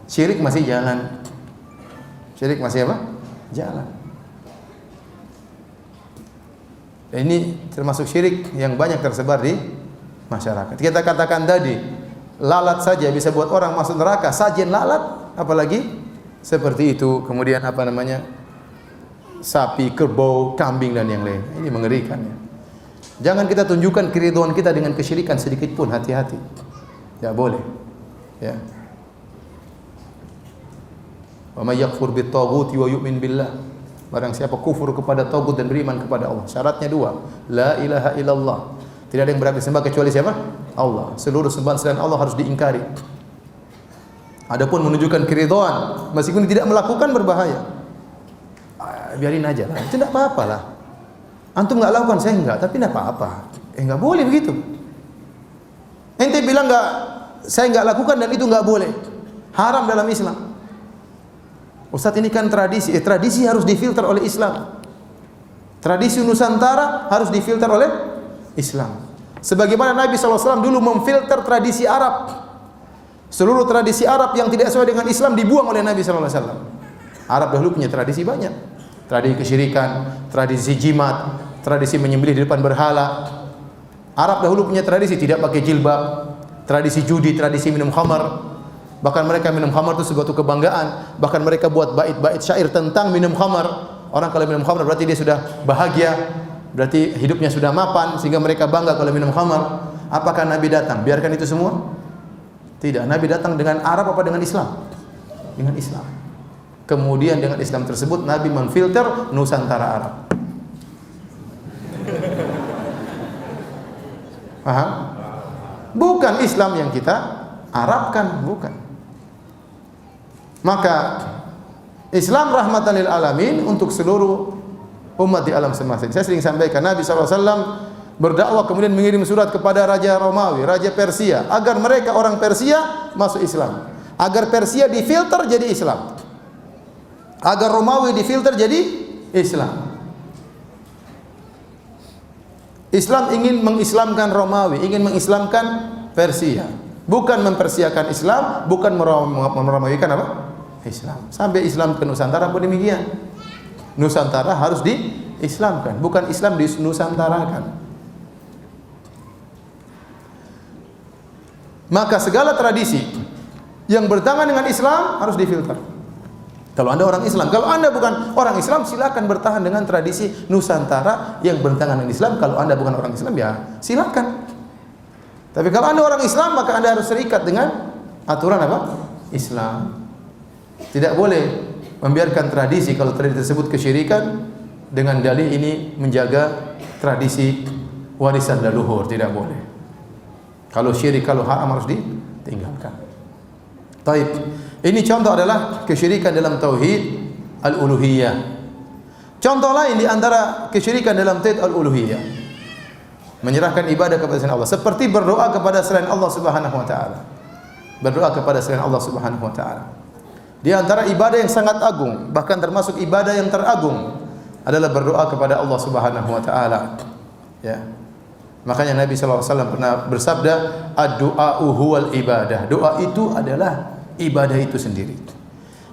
syirik masih jalan. Syirik masih apa? Jalan. Ini termasuk syirik yang banyak tersebar di masyarakat. Kita katakan tadi, lalat saja bisa buat orang masuk neraka, sajen lalat, apalagi seperti itu. Kemudian apa namanya? Sapi, kerbau, kambing dan yang lain. Ini mengerikan ya. Jangan kita tunjukkan keriduan kita dengan kesyirikan sedikit pun, hati-hati. Ya boleh. Ya. Wa may yakfur bit-taghuti wa yu'min billah. Barang siapa kufur kepada tagut dan beriman kepada Allah. Syaratnya dua. La ilaha illallah. Tidak ada yang berhak disembah kecuali siapa? Allah. Seluruh sembahan selain Allah harus diingkari. Adapun menunjukkan keridhaan, meskipun tidak melakukan berbahaya. Biarin aja lah. Itu tidak apa-apa lah. Antum enggak lakukan, saya enggak, tapi tidak apa-apa. Enggak boleh begitu. Ente bilang enggak, saya enggak lakukan dan itu enggak boleh. Haram dalam Islam. Ustaz ini kan tradisi. Tradisi harus difilter oleh Islam. Tradisi Nusantara harus difilter oleh Islam. Sebagaimana Nabi SAW dulu memfilter tradisi Arab. Seluruh tradisi Arab yang tidak sesuai dengan Islam dibuang oleh Nabi SAW. Arab dahulu punya tradisi banyak. Tradisi kesyirikan, tradisi jimat, tradisi menyembelih di depan berhala. Arab dahulu punya tradisi tidak pakai jilbab, tradisi judi, tradisi minum khamar. Bahkan mereka minum khamar itu sebuah kebanggaan. Bahkan mereka buat bait-bait syair tentang minum khamar. Orang kalau minum khamar berarti dia sudah bahagia, berarti hidupnya sudah mapan, sehingga mereka bangga kalau minum khamar. Apakah Nabi datang? Biarkan itu semua? Tidak. Nabi datang dengan Arab apa dengan Islam? Dengan Islam. Kemudian dengan Islam tersebut Nabi memfilter Nusantara Arab. Paham? Bukan Islam yang kita Arabkan, bukan. Maka Islam rahmatan lil alamin untuk seluruh umat di alam semesta. Saya sering sampaikan Nabi SAW berdakwah kemudian mengirim surat kepada Raja Romawi, Raja Persia, agar mereka orang Persia masuk Islam. Agar Persia difilter jadi Islam. Agar Romawi difilter jadi Islam. Islam ingin mengislamkan Romawi, ingin mengislamkan Persia. Bukan mempersiakan Islam, bukan meromawikan apa? Islam. Sampai Islam ke Nusantara pun demikian. Nusantara harus diislamkan, bukan Islam dinusantarakan. Maka segala tradisi yang bertentangan dengan Islam harus difilter. Kalau Anda orang Islam, kalau Anda bukan orang Islam, silakan bertahan dengan tradisi Nusantara yang bertentangan dengan Islam. Kalau Anda bukan orang Islam, ya silakan. Tapi kalau Anda orang Islam, maka Anda harus terikat dengan aturan apa? Islam. Tidak boleh membiarkan tradisi kalau tradisi tersebut kesyirikan dengan dalih ini menjaga tradisi warisan leluhur, tidak boleh. Kalau syirik, kalau haram harus ditinggalkan. Taib. Ini contoh adalah kesyirikan dalam tauhid al-uluhiyah. Contoh lain di antara kesyirikan dalam tauhid al-uluhiyah, menyerahkan ibadah kepada selain Allah, seperti berdoa kepada selain Allah Subhanahu wa taala. Berdoa kepada selain Allah Subhanahu wa taala. Di antara ibadah yang sangat agung, bahkan termasuk ibadah yang teragung adalah berdoa kepada Allah Subhanahu wa taala. Ya. Makanya Nabi sallallahu alaihi wasallam pernah bersabda, "Ad-du'a'u huwal ibadah." Doa itu adalah ibadah itu sendiri.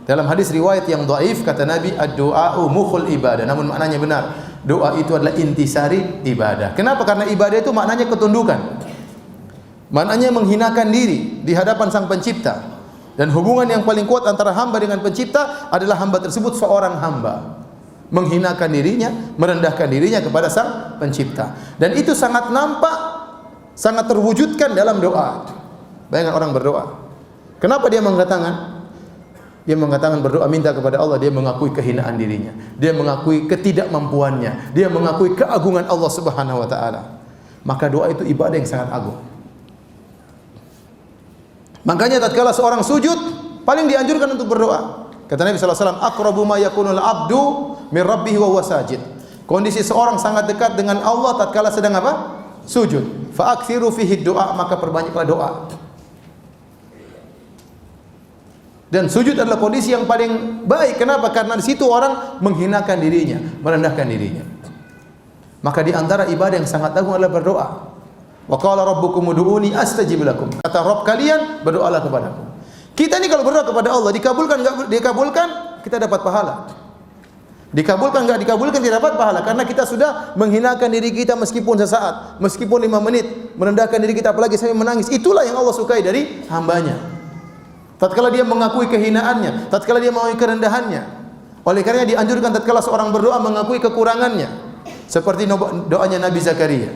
Dalam hadis riwayat yang dhaif kata Nabi, "Ad-du'a'u mukhul ibadah." Namun maknanya benar. Doa itu adalah intisari ibadah. Kenapa? Karena ibadah itu maknanya ketundukan. Maknanya menghinakan diri di hadapan Sang Pencipta. Dan hubungan yang paling kuat antara hamba dengan pencipta adalah hamba tersebut seorang hamba menghinakan dirinya, merendahkan dirinya kepada Sang Pencipta. Dan itu sangat nampak, sangat terwujudkan dalam doa. Bayangkan orang berdoa. Kenapa dia mengangkat tangan? Dia mengangkat tangan berdoa minta kepada Allah, dia mengakui kehinaan dirinya. Dia mengakui ketidakmampuannya. Dia mengakui keagungan Allah Subhanahu wa taala. Maka doa itu ibadah yang sangat agung. Makanya tatkala seorang sujud paling dianjurkan untuk berdoa. Kata Nabi sallallahu alaihi wasallam, "Aqrabu ma yakunul 'abdu min rabbih wa huwa sajid." Kondisi seorang sangat dekat dengan Allah tatkala sedang apa? Sujud. Fa aktsiru fihi doa, maka perbanyaklah doa. Dan sujud adalah kondisi yang paling baik. Kenapa? Karena di situ orang menghinakan dirinya, merendahkan dirinya. Maka di antara ibadah yang sangat agung adalah berdoa. Wa qala rabbukum ud'uni astajib lakum. Kata Rabb kalian, berdoalah kepadaku. Kita ini kalau berdoa kepada Allah, dikabulkan enggak dikabulkan, kita dapat pahala. Dikabulkan enggak dikabulkan, tidak dapat pahala karena kita sudah menghinakan diri kita meskipun sesaat, meskipun 5 menit, merendahkan diri kita apalagi sampai menangis. Itulah yang Allah sukai dari hambanya. Tatkala dia mengakui kehinaannya, tatkala dia mengakui kerendahannya. Oleh karena dianjurkan tatkala seorang berdoa mengakui kekurangannya. Seperti doanya Nabi Zakaria.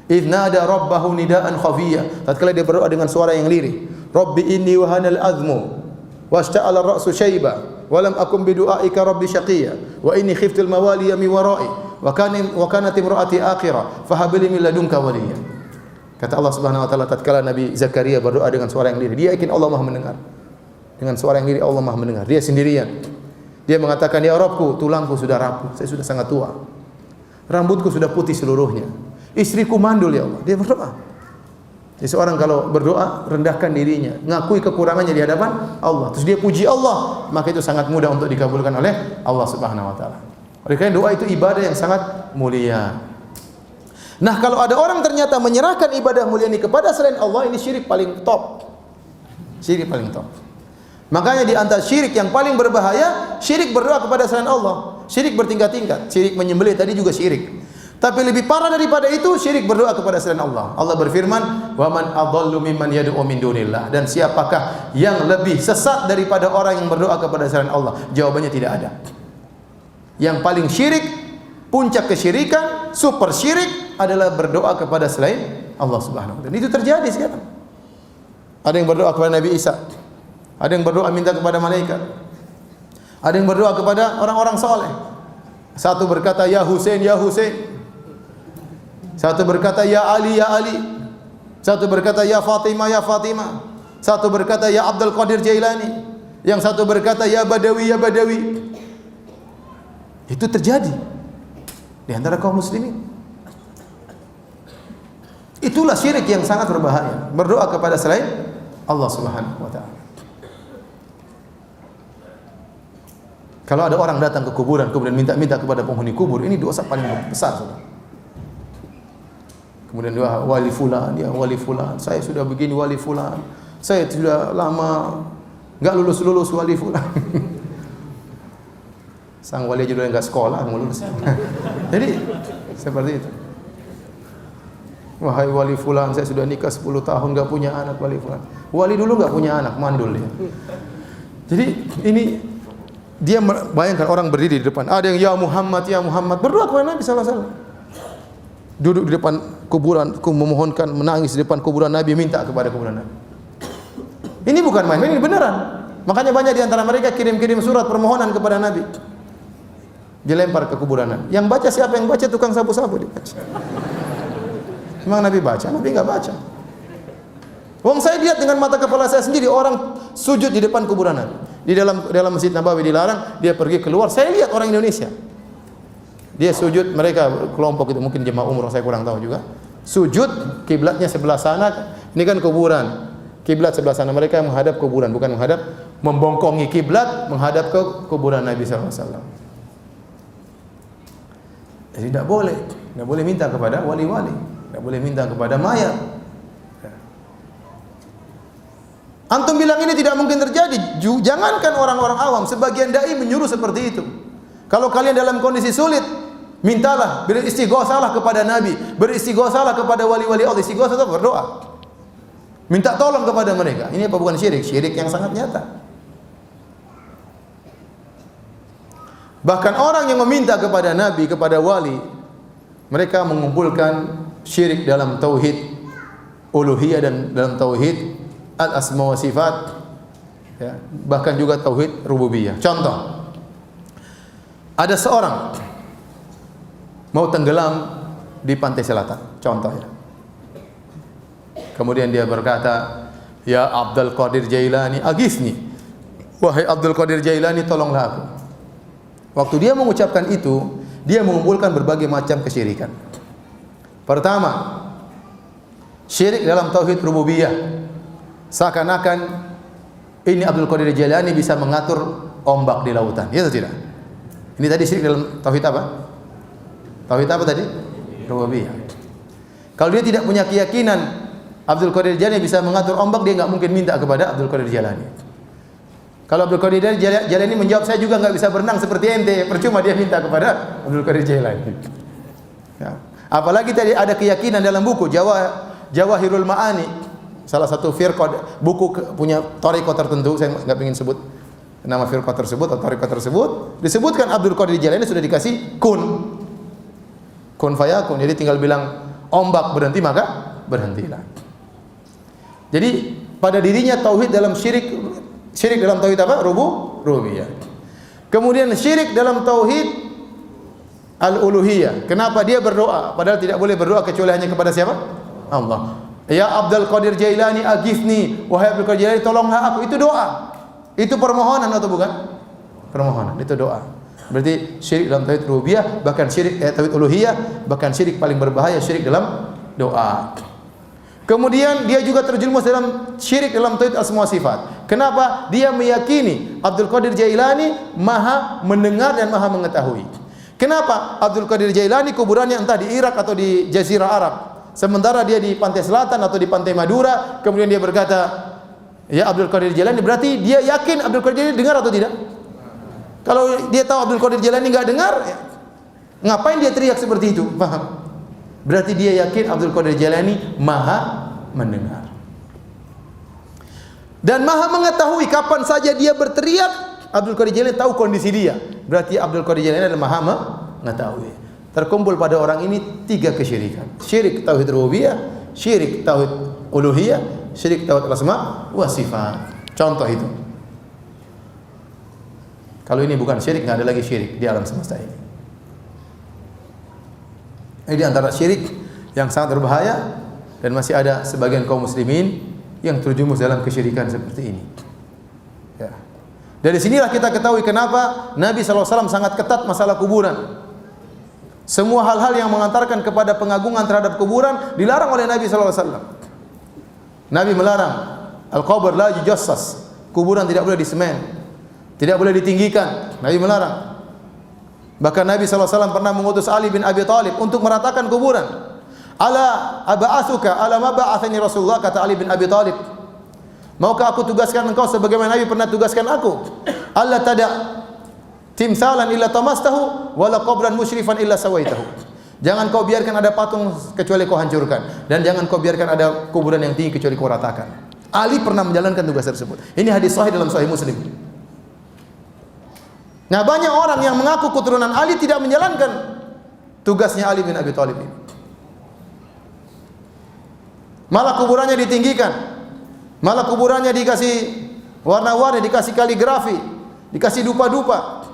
Idz nada rabbahu nidaan khafiyya. Tatkala dia berdoa dengan suara yang lirih. Rabbi inni wahanal azmu washta'ala ar-ra'su shayba wa lam akum bi du'aika rabbi shaqiyya wa inni khiftul mawaliya min wara'i wa kanat imra'ati akhira fahab li min ladunka waliyya. Kata Allah Subhanahu wa taala tatkala Nabi Zakaria berdoa dengan suara yang lirih, dia yakin Allah Maha mendengar. Dengan suara yang lirih Allah Maha mendengar. Dia sendirian. Dia mengatakan, "Ya Rabbku, tulangku sudah rapuh, saya sudah sangat tua. Rambutku sudah putih seluruhnya. Istriku mandul ya Allah." Dia berdoa. Jadi seorang kalau berdoa, rendahkan dirinya, ngakui kekurangannya di hadapan Allah, terus dia puji Allah, maka itu sangat mudah untuk dikabulkan oleh Allah Subhanahu wa taala. Oleh karena doa itu ibadah yang sangat mulia. Nah, kalau ada orang ternyata menyerahkan ibadah mulia ini kepada selain Allah, ini syirik paling top. Syirik paling top. Makanya di antara syirik yang paling berbahaya, syirik berdoa kepada selain Allah. Syirik bertingkat-tingkat. Syirik menyembelih tadi juga syirik. Tapi lebih parah daripada itu, syirik berdoa kepada selain Allah. Allah berfirman, "Wa man adallu mimman yad'u min dunillah." Dan siapakah yang lebih sesat daripada orang yang berdoa kepada selain Allah? Jawabannya tidak ada. Yang paling syirik, puncak kesyirikan, super syirik adalah berdoa kepada selain Allah Subhanahu wa taala. Itu terjadi sekarang. Ada yang berdoa kepada Nabi Isa. Ada yang berdoa minta kepada malaikat. Ada yang berdoa kepada orang-orang soleh. Satu berkata, "Ya Husain, ya Husain." Satu berkata, "Ya Ali, ya Ali." Satu berkata, "Ya Fatimah, ya Fatimah." Satu berkata, "Ya Abdul Qadir Jailani." Yang satu berkata, "Ya Badawi, ya Badawi." Itu terjadi di antara kaum muslimin. Itulah syirik yang sangat berbahaya, berdoa kepada selain Allah Subhanahu wa taala. Kalau ada orang datang ke kuburan kemudian minta-minta kepada penghuni kubur, ini dosa paling besar, Saudara. Kemudian dia wali fulan, ya wali fulan, saya sudah begini wali fulan, saya sudah lama enggak lulus wali fulan. Sang wali juga enggak sekolah, mau lulus. Jadi seperti itu. Wahai wali fulan, saya sudah nikah 10 tahun enggak punya anak, wali fulan. Wali dulu enggak punya anak, mandul dia. Jadi ini dia bayangkan orang berdiri di depan, ada yang ya Muhammad, berdoa kepada Nabi sallallahu alaihi wasallam. Duduk di depan kuburan, memohonkan, menangis di depan kuburan Nabi, minta kepada kuburan Nabi. Ini bukan main-main, ini beneran. Makanya banyak di antara mereka kirim-kirim surat permohonan kepada Nabi. Dilempar ke kuburan Nabi. Yang baca siapa? Yang baca tukang sapu-sapu dibaca. Memang Nabi baca? Nabi enggak baca. Wong saya lihat dengan mata kepala saya sendiri orang sujud di depan kuburan Nabi. Di dalam Masjid Nabawi dilarang, dia pergi keluar. Saya lihat orang Indonesia. Dia sujud, mereka kelompok itu mungkin jemaah umroh, saya kurang tahu juga. Sujud, kiblatnya sebelah sana. Ini kan kuburan. Kiblat sebelah sana, mereka menghadap kuburan, bukan menghadap, membongkongi kiblat menghadap ke kuburan Nabi sallallahu alaihi wasallam. Jadi tidak boleh minta kepada wali-wali, tidak boleh minta kepada mayat. Antum bilang ini tidak mungkin terjadi. Jangankan orang-orang awam, sebagian dai menyuruh seperti itu. Kalau kalian dalam kondisi sulit, mintalah, beristighosalah kepada Nabi, beristighosalah kepada wali-wali Allah, istighosah itu berdoa. Minta tolong kepada mereka. Ini apa bukan syirik? Syirik yang sangat nyata. Bahkan orang yang meminta kepada Nabi, kepada wali, mereka mengumpulkan syirik dalam tauhid uluhiyah dan dalam tauhid al-asma wa sifat, ya, bahkan juga tauhid rububiyah. Contoh, ada seorang mau tenggelam di pantai selatan, contohnya. Kemudian dia berkata, "Ya Abdul Qadir Jailani, aghithni." Wahai Abdul Qadir Jailani, tolonglah aku. Waktu dia mengucapkan itu, dia mengumpulkan berbagai macam kesyirikan. Pertama, syirik dalam tauhid rububiyah. Seakan-akan ini Abdul Qadir Jailani bisa mengatur ombak di lautan. Ya atau tidak? Ini tadi syirik dalam tauhid apa? Tauhid apa tadi? Rububiyah. Kalau dia tidak punya keyakinan Abdul Qadir Jailani bisa mengatur ombak, dia enggak mungkin minta kepada Abdul Qadir Jailani. Kalau Abdul Qadir Jailani menjawab, saya juga enggak bisa berenang seperti ente, percuma dia minta kepada Abdul Qadir Jailani. Ya. Apalagi tadi ada keyakinan dalam buku Jawahirul Ma'ani, salah satu firqah, buku punya thariqah tertentu, saya enggak ingin sebut nama firqah tersebut atau thariqah tersebut, disebutkan Abdul Qadir Jailani sudah dikasih kun fayakun. Jadi tinggal bilang ombak berhenti, maka berhentilah. Jadi pada dirinya tauhid dalam syirik dalam tauhid apa? Rububiyah. Kemudian syirik dalam tauhid al-uluhiyah. Kenapa dia berdoa padahal tidak boleh berdoa kecuali hanya kepada siapa? Allah. Ya Abdul Qadir Jailani aghithni, wahai Abdul Qadir Jailani tolonglah aku. Itu doa. Itu permohonan atau bukan? Permohonan, itu doa. Berarti syirik dalam tauhid rububiyah, bahkan syirik tauhid uluhiyah, bahkan syirik paling berbahaya syirik dalam doa. Kemudian dia juga terjerumus dalam syirik dalam tauhid asma wa sifat. Kenapa? Dia meyakini Abdul Qadir Jailani maha mendengar dan maha mengetahui. Kenapa? Abdul Qadir Jailani kuburannya entah di Irak atau di Jazirah Arab. Sementara dia di pantai selatan atau di pantai Madura, kemudian dia berkata, ya Abdul Qadir Jailani, berarti dia yakin Abdul Qadir Jailani dengar atau tidak? Kalau dia tahu Abdul Qadir Jailani enggak dengar, ya, ngapain dia teriak seperti itu? Paham? Berarti dia yakin Abdul Qadir Jailani maha mendengar dan maha mengetahui. Kapan saja dia berteriak, Abdul Qadir Jailani tahu kondisi dia. Berarti Abdul Qadir Jailani adalah maha mengetahui. Terkumpul pada orang ini 3 kesyirikan: syirik tauhid rububiyah, syirik tauhid uluhiyah, syirik tauhid asma wa sifat. Contoh itu. Kalau ini bukan syirik, enggak ada lagi syirik di alam semesta ini. Ini di antara syirik yang sangat berbahaya, dan masih ada sebagian kaum muslimin yang terjerumus dalam kesyirikan seperti ini. Ya. Dari sinilah kita ketahui kenapa Nabi SAW sangat ketat masalah kuburan. Semua hal-hal yang mengantarkan kepada pengagungan terhadap kuburan dilarang oleh Nabi SAW. Nabi melarang al-qabr la yujassas, kuburan tidak boleh disemen, tidak boleh ditinggikan. Nabi melarang. Bahkan Nabi SAW pernah mengutus Ali bin Abi Thalib untuk meratakan kuburan. Ala aba'athuka ala ma ba'athani Rasulullah, kata Ali bin Abi Thalib. Maukah aku tugaskan engkau sebagaimana Nabi pernah tugaskan aku? Allah tada timsalan illa tamastahu wala qabran musyrifan illa sawaitahu. Jangan kau biarkan ada patung kecuali kau hancurkan, dan jangan kau biarkan ada kuburan yang tinggi kecuali kau ratakan. Ali pernah menjalankan tugas tersebut. Ini hadis sahih dalam Sahih Muslim. Nah, banyak orang yang mengaku keturunan Ali tidak menjalankan tugasnya Ali bin Abi Thalib ini. Malah kuburannya ditinggikan, malah kuburannya dikasih warna-warni, dikasih kaligrafi, dikasih dupa-dupa.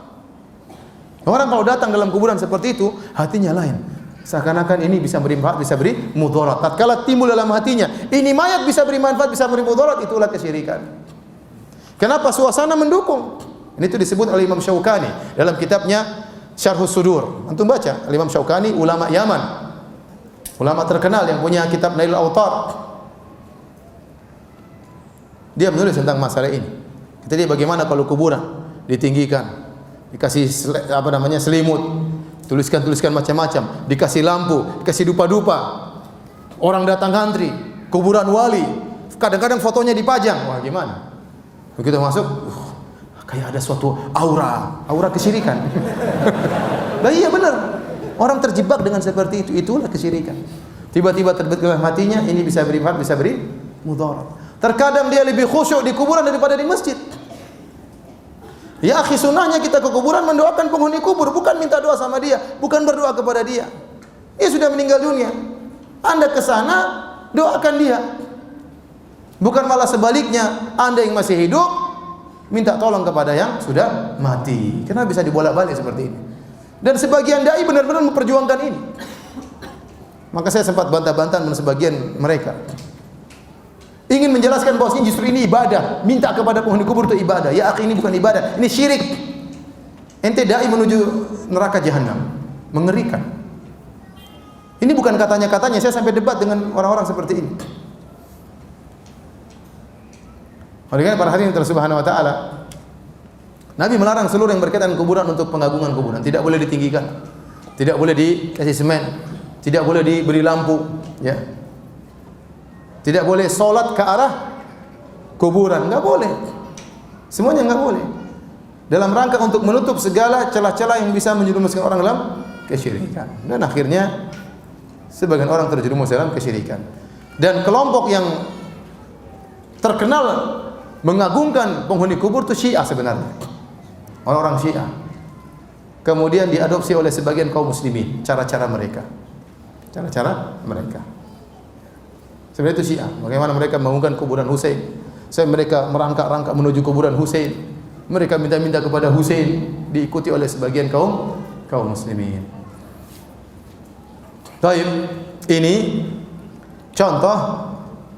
Orang kalau datang dalam kuburan seperti itu, hatinya lain. Seakan-akan ini bisa beri manfaat, bisa beri mudarat. Tatkala timbul dalam hatinya, ini mayat bisa beri manfaat, bisa beri mudarat, itulah kesyirikan. Kenapa? Suasana mendukung. Ini itu disebut oleh Imam Syaukani dalam kitabnya Syarhus Sudur. Antum baca, Imam Syaukani ulama Yaman, ulama terkenal yang punya kitab Nailul Awtar. Dia menulis tentang masalah ini. Kata dia, bagaimana kalau kuburan ditinggikan, dikasih selimut, tuliskan macam-macam, dikasih lampu, dikasih dupa-dupa, orang datang ngantri, kuburan wali, kadang-kadang fotonya dipajang. Wah, gimana? Begitu masuk, kayak ada suatu aura kesyirikan. Nah, iya benar. Orang terjebak dengan seperti itu, itulah kesyirikan. Tiba-tiba terbit dalam hatinya, ini bisa beri manfaat, bisa beri mudarat. Terkadang dia lebih khusyuk di kuburan daripada di masjid. Ya akhi, sunnahnya kita ke kuburan mendoakan penghuni kubur, bukan minta doa sama dia, bukan berdoa kepada dia. Dia sudah meninggal dunia. Anda ke sana, doakan dia. Bukan malah sebaliknya, Anda yang masih hidup minta tolong kepada yang sudah mati. Kenapa bisa dibolak-balik seperti ini? Dan sebagian dai benar-benar memperjuangkan ini. Maka saya sempat bantah-bantah dengan sebagian mereka. Ingin menjelaskan bahwa justru ini ibadah. Minta kepada penghuni kubur itu ibadah. Ya akhi, ini bukan ibadah, ini syirik. Ente dai menuju neraka jahanam. Mengerikan. Ini bukan katanya-katanya, saya sampai debat dengan orang-orang seperti ini. Oleh karena para hadirin Subhanahu wa taala, Nabi melarang seluruh yang berkaitan kuburan untuk pengagungan kuburan. Tidak boleh ditinggikan, tidak boleh dikasih semen, tidak boleh diberi lampu, ya. Tidak boleh solat ke arah kuburan, enggak boleh. Semuanya enggak boleh. Dalam rangka untuk menutup segala celah-celah yang bisa menjerumuskan orang dalam kesyirikan. Dan akhirnya sebagian orang terjerumus dalam kesyirikan. Dan kelompok yang terkenal mengagungkan penghuni kubur itu Syiah sebenarnya. Orang-orang Syiah. Kemudian diadopsi oleh sebagian kaum muslimin, cara-cara mereka. Cara-cara mereka. Sebenarnya itu Syiah. Bagaimana mereka mengagungkan kuburan Husain. Mereka merangkak-rangkak menuju kuburan Husain. Mereka minta-minta kepada Husain, diikuti oleh sebagian kaum muslimin. Baik, ini contoh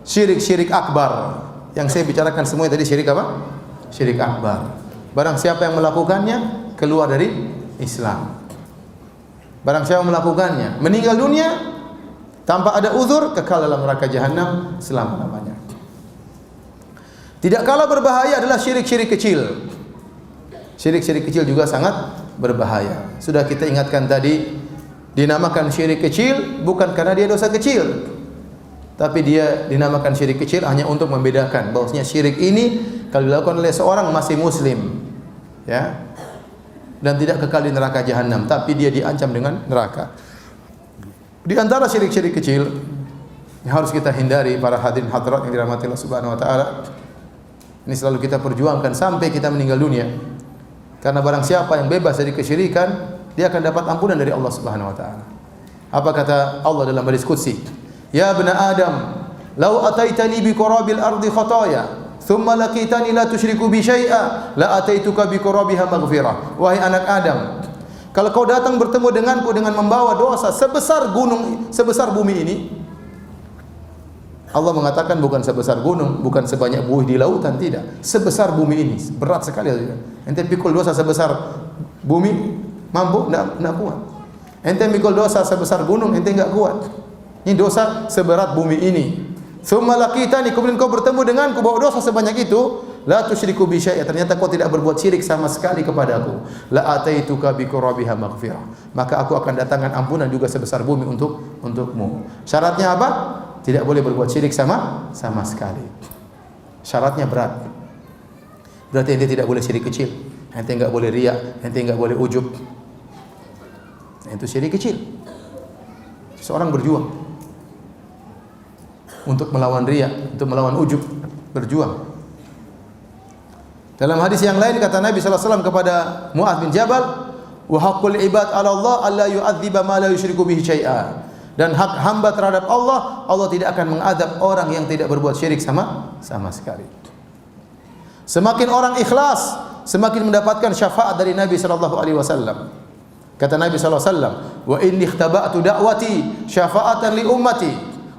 syirik-syirik akbar. Yang saya bicarakan semuanya tadi syirik apa? Syirik akbar. Barang siapa yang melakukannya keluar dari Islam. Barang siapa yang melakukannya meninggal dunia tanpa ada uzur, kekal dalam neraka jahanam selama-lamanya. Tidak kalah berbahaya adalah syirik-syirik kecil. Syirik-syirik kecil juga sangat berbahaya. Sudah kita ingatkan tadi, dinamakan syirik kecil bukan karena dia dosa kecil, tapi dia dinamakan syirik kecil hanya untuk membedakan bahwasanya syirik ini kalau dilakukan oleh seorang masih muslim, ya, dan tidak kekal di neraka jahanam, tapi dia diancam dengan neraka. Di antara syirik-syirik kecil yang harus kita hindari para hadirin hadirat yang dirahmati Allah Subhanahu wa taala, ini selalu kita perjuangkan sampai kita meninggal dunia. Karena barang siapa yang bebas dari kesyirikan, dia akan dapat ampunan dari Allah Subhanahu wa taala. Apa kata Allah dalam hadis qudsi? Ya bani Adam, law ataitani bi qurabil ardi khataya, thumma laqitani la tusyriku bi syai'a, la ataituka bi qurabiha maghfirah. Wahai anak Adam, kalau kau datang bertemu denganku dengan membawa dosa sebesar gunung, sebesar bumi ini. Allah mengatakan bukan sebesar gunung, bukan sebanyak buih di lautan, tidak. Sebesar bumi ini, berat sekali. Ente pikul dosa sebesar bumi, mampu? Tidak kuat. Ente pikul dosa sebesar gunung, ente enggak kuat. Ini dosa seberat bumi ini. Tsumma laqitani, kemudian kau bertemu denganku bawa dosa sebanyak itu, la tusyriku bi syai'a, ternyata kau tidak berbuat syirik sama sekali kepadaku. La ataituka bi qurabiha maghfirah, maka aku akan datangkan ampunan juga sebesar bumi untukmu. Syaratnya apa? Tidak boleh berbuat syirik sama sekali. Syaratnya berat. Berarti ente tidak boleh syirik kecil, ente enggak boleh riya, ente enggak boleh ujub. Itu syirik kecil. Seorang berjuang untuk melawan riya, untuk melawan ujub, berjuang. Dalam hadis yang lain kata Nabi sallallahu alaihi wasallam kepada Mu'adz bin Jabal, "Wa haqqul ibad 'ala Allah alla yu'adziba ma la yusyriku bihi syai'a." Dan hak hamba terhadap Allah, Allah tidak akan mengadab orang yang tidak berbuat syirik sama sekali. Semakin orang ikhlas, semakin mendapatkan syafaat dari Nabi sallallahu alaihi wasallam. Kata Nabi sallallahu alaihi wasallam, "Wa inni ikhtaba'tu da'wati syafa'atan li ummati,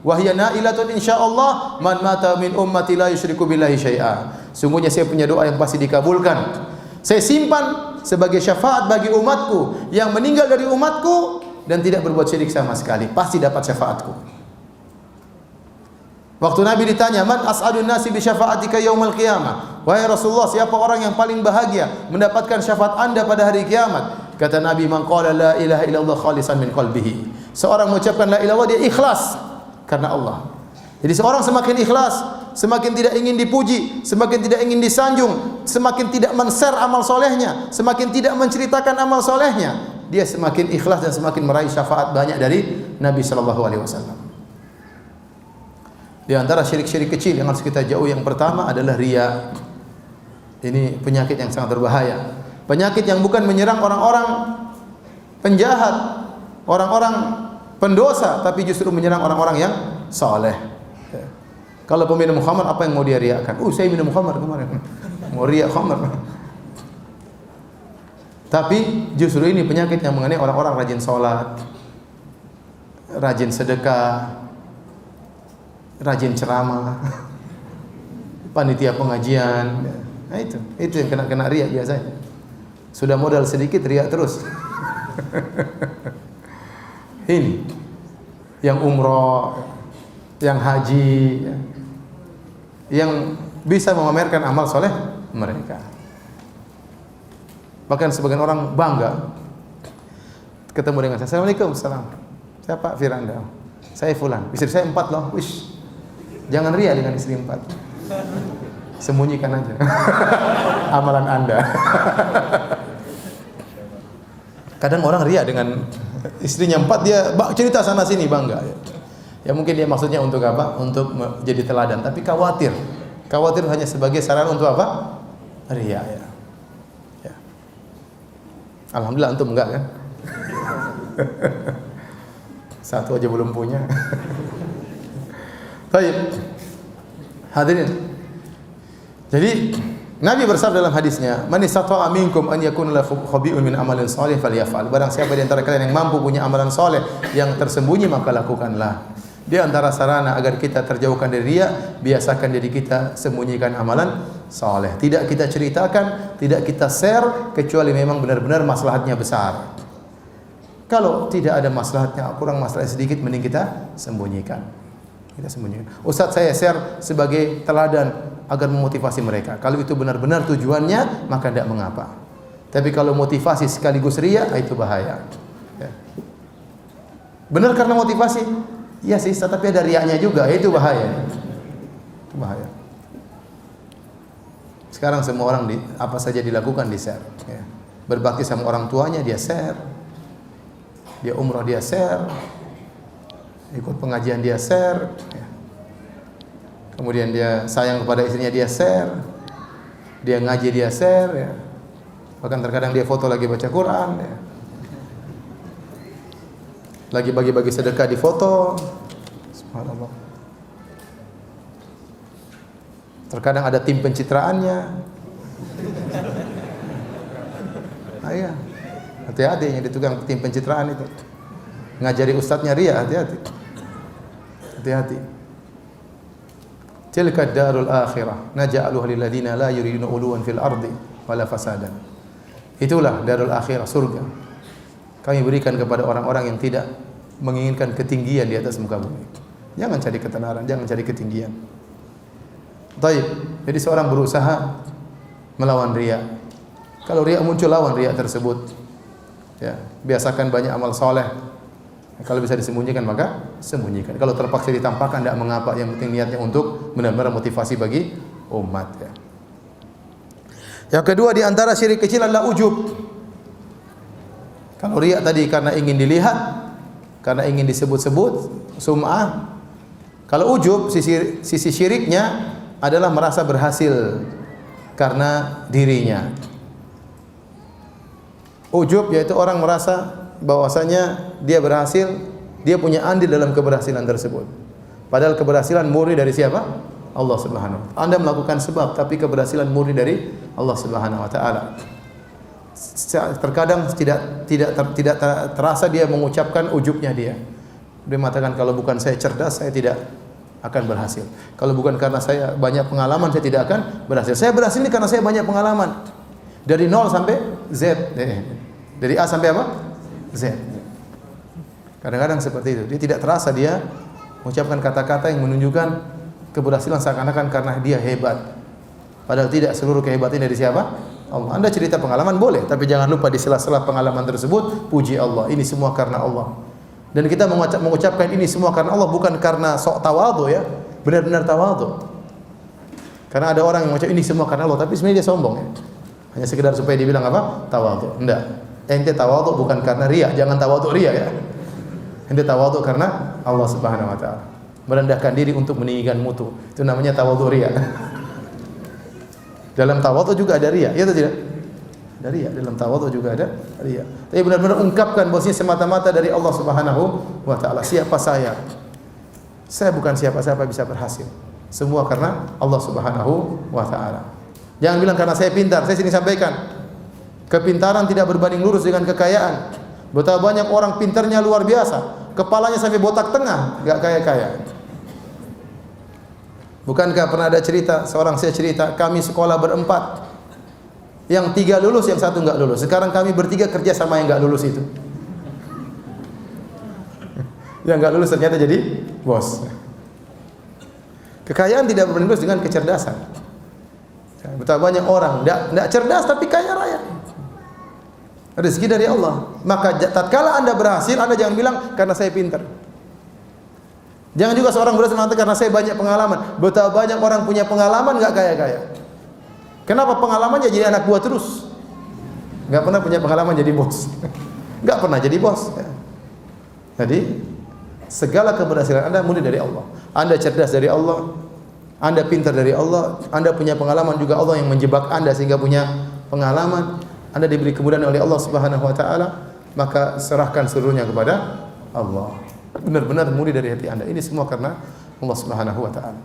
wa hiya na'ilatun insyaallah man mata min ummati la yusyriku billahi syai'a." Sungguhnya saya punya doa yang pasti dikabulkan. Saya simpan sebagai syafaat bagi umatku yang meninggal dari umatku dan tidak berbuat syirik sama sekali, pasti dapat syafaatku. Waktu Nabi ditanya, "Man as'adun nasi bi syafa'atika yaumal qiyamah?" Wahai Rasulullah, siapa orang yang paling bahagia mendapatkan syafaat Anda pada hari kiamat? Kata Nabi, "Man qala la ilaha illallah khalisan min qalbihi." Seorang mengucapkan la ilaha illallah dia ikhlas karena Allah. Jadi seorang semakin ikhlas, semakin tidak ingin dipuji, semakin tidak ingin disanjung, semakin tidak men-share amal solehnya, semakin tidak menceritakan amal solehnya, dia semakin ikhlas dan semakin meraih syafaat banyak dari Nabi sallallahu alaihi wasallam. Di antara syirik-syirik kecil yang harus kita jauhi yang pertama adalah riya. Ini penyakit yang sangat berbahaya. Penyakit yang bukan menyerang orang-orang penjahat, orang-orang pendosa, tapi justru menyerang orang-orang yang saleh. Kalau peminum khamar, apa yang mau dia riakan? Saya minum khamar kemarin. Mau riak khamar. Tapi justru ini penyakit yang mengenai orang-orang rajin sholat, rajin sedekah, rajin ceramah, panitia pengajian. Nah itu yang kena riak biasanya. Sudah modal sedikit riak terus. Ini yang umroh, yang haji, yang bisa memamerkan amal soleh mereka. Bahkan sebagian orang bangga ketemu dengan saya. Assalamualaikum, salam. Saya Pak Firanda. Saya Fulan. Istri saya 4 loh. Wish. Jangan ria dengan istri 4. Sembunyikan aja amalan Anda. Kadang orang ria dengan istrinya 4, dia cerita sana sini bangga. Ya mungkin dia maksudnya untuk apa? Untuk jadi teladan. Tapi khawatir hanya sebagai sarana untuk apa? Ria ya. Alhamdulillah antum enggak kan? Satu aja belum punya. Baik. Hadirin. Jadi Nabi bersabda dalam hadisnya, "Man istata'a minkum an yakuna lahu khabi'un min amalin shalih falyaf'al." Barang siapa di antara kalian yang mampu punya amalan saleh yang tersembunyi maka lakukanlah. Di antara sarana agar kita terjauhkan dari riya, biasakan diri kita sembunyikan amalan saleh. Tidak kita ceritakan, tidak kita share kecuali memang benar-benar maslahatnya besar. Kalau tidak ada maslahatnya, kurang maslahat sedikit, mending kita sembunyikan. Kita sembunyikan. Ustaz, saya share sebagai teladan agar memotivasi mereka. Kalau itu benar-benar tujuannya, maka tidak mengapa. Tapi kalau motivasi sekaligus riya, itu bahaya. Ya. Benar karena motivasi? Iya sih, tapi ada riyanya juga, itu bahaya. Itu bahaya. Sekarang semua orang apa saja dilakukan di share. Ya. Berbakti sama orang tuanya dia share, dia umrah dia share, ikut pengajian dia share, ya. Kemudian dia sayang kepada istrinya dia share, dia ngaji dia share, ya. Bahkan terkadang dia foto lagi baca Quran, ya. Lagi bagi-bagi sedekah di foto, subhanallah. Terkadang ada tim pencitraannya. Iya. Hati-hati yang ditukang tim pencitraan itu. Ngajari ustadznya ria, hati-hati. Hati-hati. Tilka darul akhirah naj'aluha lil ladzina la yuriduna uluwan fil ardi wala fasadan. Itulah darul akhirah, surga. Kami berikan kepada orang-orang yang tidak menginginkan ketinggian di atas muka bumi. Jangan cari ketenaran, jangan cari ketinggian. Baik, jadi seorang berusaha melawan riya. Kalau riya muncul, lawan riya tersebut. Ya, biasakan banyak amal soleh. Kalau bisa disembunyikan maka sembunyikan. Kalau terpaksa ditampakkan tidak mengapa. Yang penting niatnya untuk benar-benar motivasi bagi umat. Ya. Yang kedua di antara syirik kecil adalah ujub. Kalau riya tadi karena ingin dilihat, karena ingin disebut-sebut, sum'ah. Kalau ujub sisi syiriknya adalah merasa berhasil karena dirinya. Ujub yaitu orang merasa bahwasanya dia berhasil, dia punya andil dalam keberhasilan tersebut. Padahal keberhasilan murni dari siapa? Allah Subhanahu wa taala. Anda melakukan sebab tapi keberhasilan murni dari Allah Subhanahu wa taala. Terkadang tidak terasa dia mengucapkan ujubnya dia. Dia mengatakan kalau bukan saya cerdas saya tidak akan berhasil. Kalau bukan karena saya banyak pengalaman saya tidak akan berhasil. Saya berhasil ini karena saya banyak pengalaman. Dari 0 sampai Z. Dari A sampai apa? Z. Kadang-kadang seperti itu. Dia tidak terasa dia mengucapkan kata-kata yang menunjukkan keberhasilan seakan-akan karena dia hebat. Padahal tidak, seluruh kehebatan dari siapa? Allah. Anda cerita pengalaman boleh, tapi jangan lupa di sela-sela pengalaman tersebut puji Allah. Ini semua karena Allah. Dan kita mengucapkan ini semua karena Allah bukan karena sok tawadhu ya, benar-benar tawadhu. Karena ada orang yang mengucap ini semua karena Allah, tapi sebenarnya dia sombong ya. Hanya sekedar supaya dibilang apa? Tawadhu. Enggak. Ente tawadhu bukan karena riya, jangan tawadhu riya ya. Ente tawadhu karena Allah Subhanahu wa taala. Merendahkan diri untuk meninggikan mutu. Itu namanya tawadhu riya. Dalam tawadhu juga ada riya, ya atau tidak? Ada riya, dalam tawadhu juga ada riya. Tapi benar-benar ungkapkan bahwasanya semata-mata dari Allah Subhanahu wa taala. Siapa saya? Saya bukan siapa-siapa bisa berhasil. Semua karena Allah Subhanahu wa taala. Jangan bilang karena saya pintar. Saya sini sampaikan. Kepintaran tidak berbanding lurus dengan kekayaan. Betapa banyak orang pintarnya luar biasa, kepalanya sampai botak tengah, enggak kaya-kaya. Bukankah pernah ada cerita, seorang saya cerita, kami sekolah berempat. Yang 3 lulus, yang 1 enggak lulus. Sekarang kami bertiga kerja sama yang enggak lulus itu. Yang enggak lulus ternyata jadi bos. Kekayaan tidak berbanding lurus dengan kecerdasan. Betapa banyak orang enggak cerdas tapi kaya raya. Rezeki dari Allah. Maka tatkala Anda berhasil, Anda jangan bilang karena saya pintar. Jangan juga seorang berhasil mengatakan karena saya banyak pengalaman. Betapa banyak orang punya pengalaman enggak kaya-kaya. Kenapa pengalamannya jadi anak buah terus? Enggak pernah punya pengalaman jadi bos. Enggak pernah jadi bos. Jadi segala keberhasilan Anda murni dari Allah. Anda cerdas dari Allah. Anda pintar dari Allah. Anda punya pengalaman juga Allah yang menjebak Anda sehingga punya pengalaman. Anda diberi kemudahan oleh Allah Subhanahu wa taala, maka serahkan seluruhnya kepada Allah. Benar-benar murni dari hati Anda. Ini semua karena Allah Subhanahu wa taala.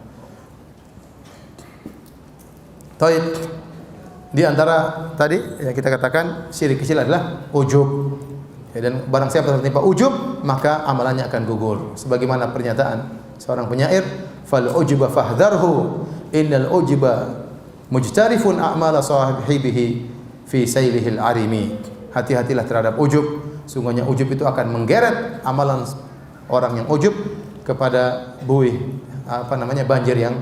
Taib. Di antara tadi yang kita katakan syirik kecil adalah ujub. Ya, dan barang siapa tertimpa ujub, maka amalannya akan gugur. Sebagaimana pernyataan seorang penyair, "Fal ujuba fahdharhu, innal ujuba mujtarifun a'mala sahibihi fi sailihil arimi." Hati-hatilah terhadap ujub. Sungguhnya ujub itu akan menggeret amalan orang yang ujub kepada buih banjir yang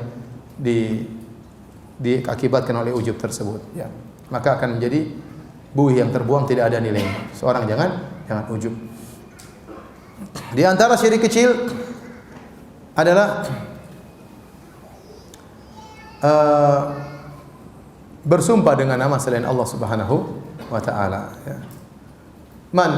diakibatkan oleh ujub tersebut, ya. Maka akan menjadi buih yang terbuang, tidak ada nilainya. Seorang jangan ujub. Di antara syirik kecil adalah bersumpah dengan nama selain Allah Subhanahu wa taala, ya. Man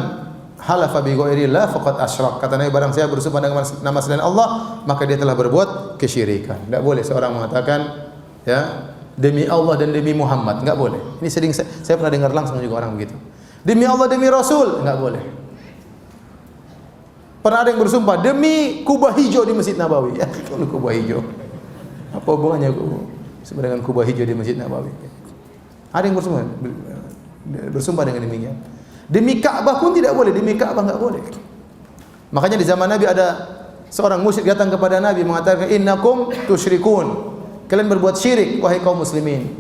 halafa bi ghairillah faqad asyrak. Kata Nabi, barang saya bersumpah dengan nama selain Allah, maka dia telah berbuat kesyirikan. Tidak boleh seorang mengatakan, ya, demi Allah dan demi Muhammad, enggak boleh. Ini sering saya pernah dengar langsung juga orang begitu. Demi Allah, demi Rasul, enggak boleh. Pernah ada yang bersumpah demi kubah hijau di Masjid Nabawi. Ya, kalau kubah hijau, apa hubungannya dengan kubah hijau di Masjid Nabawi? Ada yang bersumpah dengan demikian. Demi Ka'bah pun tidak boleh, demi Ka'bah enggak boleh. Makanya di zaman Nabi ada seorang musyrik datang kepada Nabi mengatakan, innakum tusyrikun. Kalian berbuat syirik wahai kaum muslimin.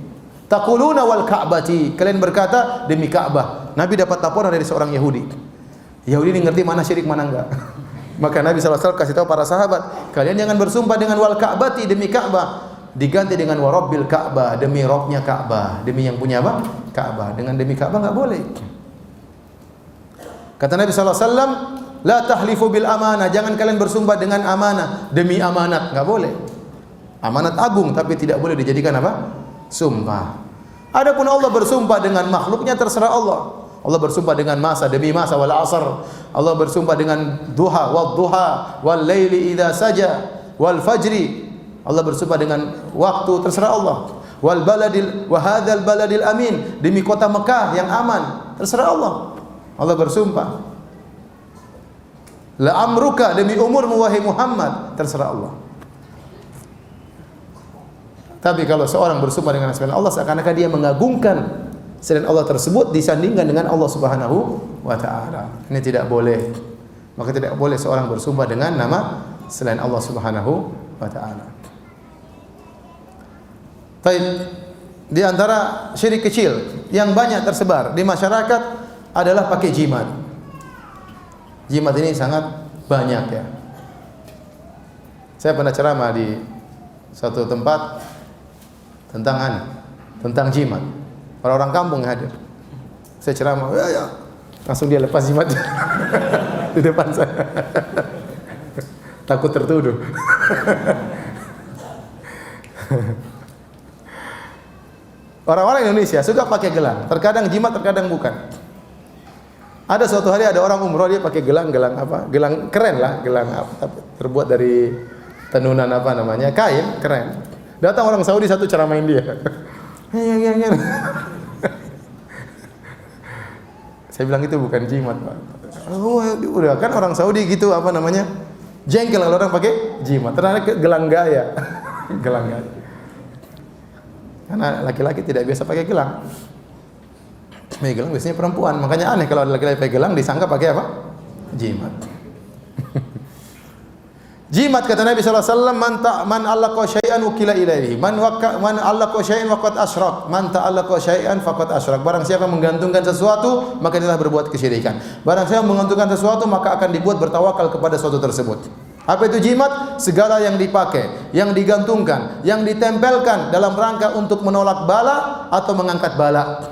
Taquluna wal Ka'bati. Kalian berkata demi Ka'bah. Nabi dapat laporan dari seorang Yahudi. Yahudi ini ngerti mana syirik mana enggak. Maka Nabi SAW kasih tahu para sahabat, kalian jangan bersumpah dengan wal Ka'bati, demi Ka'bah. Diganti dengan wa rabbil Ka'bah, demi Rabbnya Ka'bah, demi yang punya apa? Ka'bah. Dengan demi Ka'bah enggak boleh. Kata Nabi SAW, la tahlifu bil amanah, jangan kalian bersumpah dengan amanah, demi amanat, enggak boleh. Amanat agung, tapi tidak boleh dijadikan apa? Sumpah. Adapun Allah bersumpah dengan makhluknya, terserah Allah. Allah bersumpah dengan masa, demi masa, wal asr. Allah bersumpah dengan duha, wal duha, wal laili idza saja, wal fajri. Allah bersumpah dengan waktu, terserah Allah. Wal baladil wa hadzal baladil amin, demi kota Mekah yang aman, terserah Allah. Allah bersumpah. La amruka, demi umurmu wahai Muhammad, terserah Allah. Tapi kalau seorang bersumpah dengan selain Allah, seakan-akan dia mengagungkan selain Allah tersebut disandingkan dengan Allah Subhanahu wa taala. Ini tidak boleh. Maka tidak boleh seorang bersumpah dengan nama selain Allah Subhanahu wa taala. Baik, di antara syirik kecil yang banyak tersebar di masyarakat adalah pakai jimat. Jimat ini sangat banyak, ya. Saya pernah ceramah di suatu tempat tentang jimat. Orang-orang kampung yang hadir. Saya ceramah, ya. Langsung dia lepas jimat di depan saya. Takut tertuduh. Orang-orang Indonesia suka pakai gelang. Terkadang jimat, terkadang bukan. Ada suatu hari ada orang umroh, dia pakai gelang apa? Gelang keren lah, gelang apa? Terbuat dari tenunan apa namanya? Kain, keren. Datang orang Saudi satu ceramain dia. Saya bilang itu bukan jimat, Pak. Oh, udah kan orang Saudi gitu apa namanya? Jengkel kalau orang pakai jimat. Ternyata gelang gaya. Gelang gaya. Karena laki-laki tidak biasa pakai gelang. Pakai gelang biasanya perempuan. Makanya aneh kalau ada laki-laki pakai gelang disangka pakai apa? Jimat. Jimat, kata Nabi SAW, man allaqa syai'an ukila ilaihi, man allaqa syai'an faqad asyrak, man ta'allaqa syai'an faqad asyrak. Barang siapa menggantungkan sesuatu, maka dia telah berbuat kesyirikan. Barang siapa menggantungkan sesuatu, maka akan dibuat bertawakal kepada sesuatu tersebut. Apa itu jimat? Segala yang dipakai, yang digantungkan, yang ditempelkan dalam rangka untuk menolak bala atau mengangkat bala.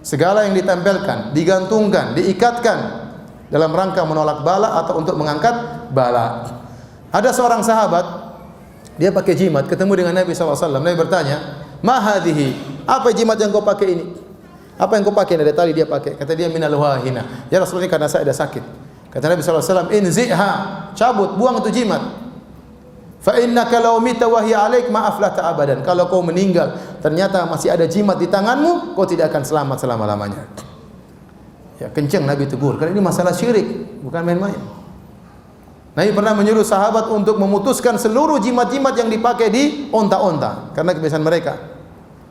Segala yang ditempelkan, digantungkan, diikatkan dalam rangka menolak bala atau untuk mengangkat bala. Ada seorang sahabat, dia pakai jimat, ketemu dengan Nabi SAW. Nabi bertanya, ma hadhihi? Apa jimat yang kau pakai ini? Apa yang kau pakai? Ada tali dia pakai. Kata dia, minal wahina. Ya Rasulullah, karena saya ada sakit. Kata Nabi SAW, inzi'ha, cabut, buang itu jimat. Fa innaka law mita wa hiya 'alaik ma aflata abadan. Kalau kau meninggal, ternyata masih ada jimat di tanganmu, kau tidak akan selamat selama-lamanya. Ya, kencang Nabi tegur. Karena ini masalah syirik, bukan main-main. Nabi pernah menyuruh sahabat untuk memutuskan seluruh jimat-jimat yang dipakai di onta-onta. Karena kebiasaan mereka.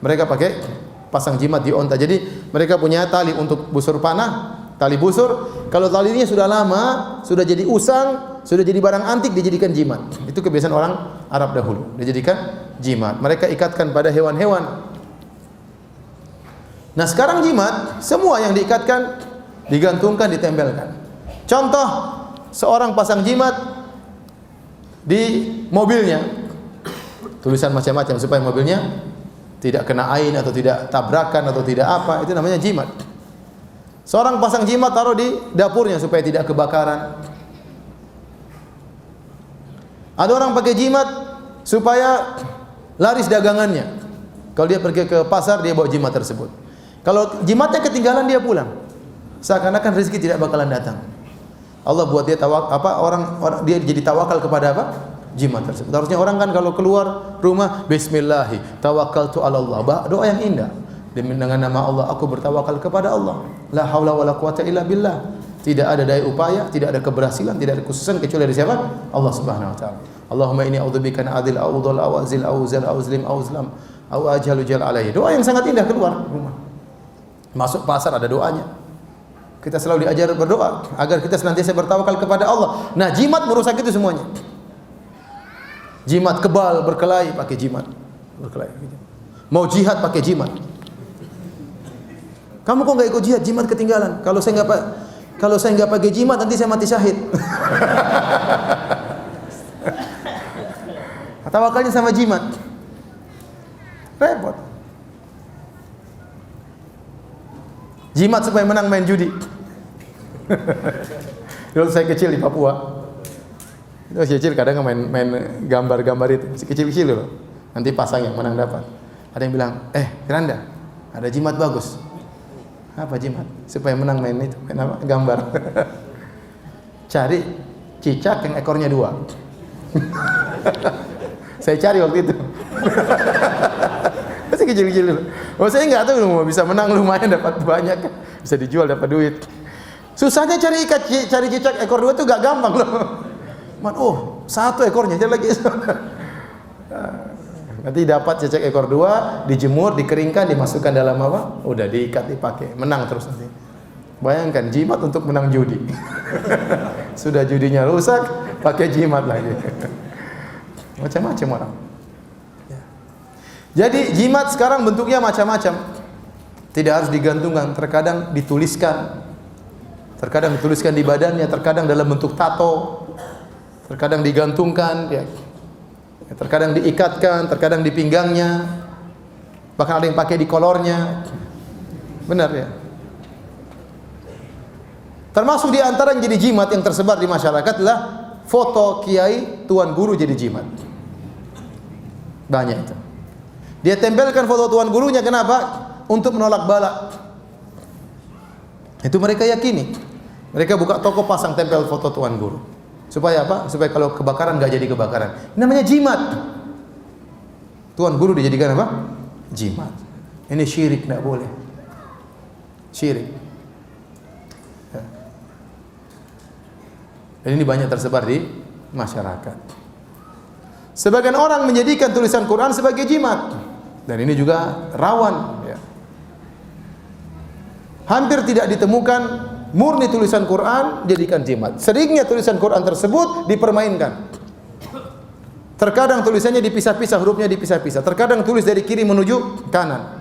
Mereka pakai pasang jimat di onta. Jadi mereka punya tali untuk busur panah, tali busur. Kalau talinya sudah lama, sudah jadi usang, sudah jadi barang antik, dijadikan jimat. Itu kebiasaan orang Arab dahulu. Dijadikan jimat. Mereka ikatkan pada hewan-hewan. Nah sekarang jimat, semua yang diikatkan, digantungkan, ditempelkan. Contoh, seorang pasang jimat di mobilnya, tulisan macam-macam supaya mobilnya tidak kena ain atau tidak tabrakan atau tidak apa, itu namanya jimat. Seorang pasang jimat taruh di dapurnya supaya tidak kebakaran. Ada orang pakai jimat supaya laris dagangannya. Kalau dia pergi ke pasar, dia bawa jimat tersebut. Kalau jimatnya ketinggalan, dia pulang. Seakan-akan rezeki tidak bakalan datang. Allah buat dia orang dia jadi tawakal kepada apa? Jimat tersebut. Harusnya orang kan kalau keluar rumah, bismillah, tawakkaltu 'ala Allah. Doa yang indah. Dengan nama Allah aku bertawakal kepada Allah. La haula wala quwata illa billah. Tidak ada daya upaya, tidak ada keberhasilan, tidak ada kesuksesan kecuali dari siapa? Allah Subhanahu wa taala. Allahumma inni a'udzubika an adil au dhal au azil au zal au zlim au zlam au ajalu jal alaihi. Doa yang sangat indah keluar rumah. Masuk pasar ada doanya. Kita selalu diajar berdoa agar kita senantiasa bertawakal kepada Allah. Nah, jimat merusak itu semuanya. Jimat kebal berkelahi pakai jimat. Berkelahi. Mau jihad pakai jimat. Kamu kok enggak ikut jihad? Jimat ketinggalan. Kalau saya enggak pakai jimat nanti saya mati syahid. Tawakalnya sama jimat. Repot. Jimat supaya menang main judi. Dulu saya kecil di Papua. Itu kecil kadang main gambar-gambar itu. Masih kecil-kecil loh. Nanti pasang yang menang dapat. Ada yang bilang, Keranda, ada jimat bagus. Apa jimat? Supaya menang main itu, main apa? Gambar. Cari cicak yang ekornya 2. Saya cari waktu itu. Masih kecil-kecil dulu. Oh, saya enggak tahu mau bisa menang lumayan dapat banyak. Bisa dijual dapat duit. Susahnya cari cicak ekor 2 itu enggak gampang loh. Satu ekornya cari lagi. Nanti dapat cicak ekor 2, dijemur, dikeringkan, dimasukkan dalam apa? Udah diikat, dipakai, menang terus nanti. Bayangkan jimat untuk menang judi. Sudah judinya rusak, pakai jimat lagi. Macam-macam orang. Jadi jimat sekarang bentuknya macam-macam. Tidak harus digantungkan, terkadang dituliskan. Terkadang dituliskan di badannya, terkadang dalam bentuk tato. Terkadang digantungkan, ya. Terkadang diikatkan, terkadang di pinggangnya. Bahkan ada yang pakai di kolornya. Benar ya? Termasuk di antara yang jadi jimat yang tersebar di masyarakat adalah foto kiai tuan guru jadi jimat. Banyak itu. Dia tempelkan foto tuan gurunya, kenapa? Untuk menolak bala. Itu mereka yakini. Mereka buka toko pasang tempel foto tuan guru. Supaya apa? Supaya kalau kebakaran enggak jadi kebakaran. Ini namanya jimat. Tuan guru dijadikan apa? Jimat. Ini syirik, enggak boleh. Syirik. Ya. Dan ini banyak tersebar di masyarakat. Sebagian orang menjadikan tulisan Quran sebagai jimat. Dan ini juga rawan, ya. Hampir tidak ditemukan murni tulisan Quran jadikan jimat. Seringnya tulisan Quran tersebut dipermainkan. Terkadang tulisannya dipisah-pisah, hurufnya dipisah-pisah. Terkadang tulis dari kiri menuju kanan.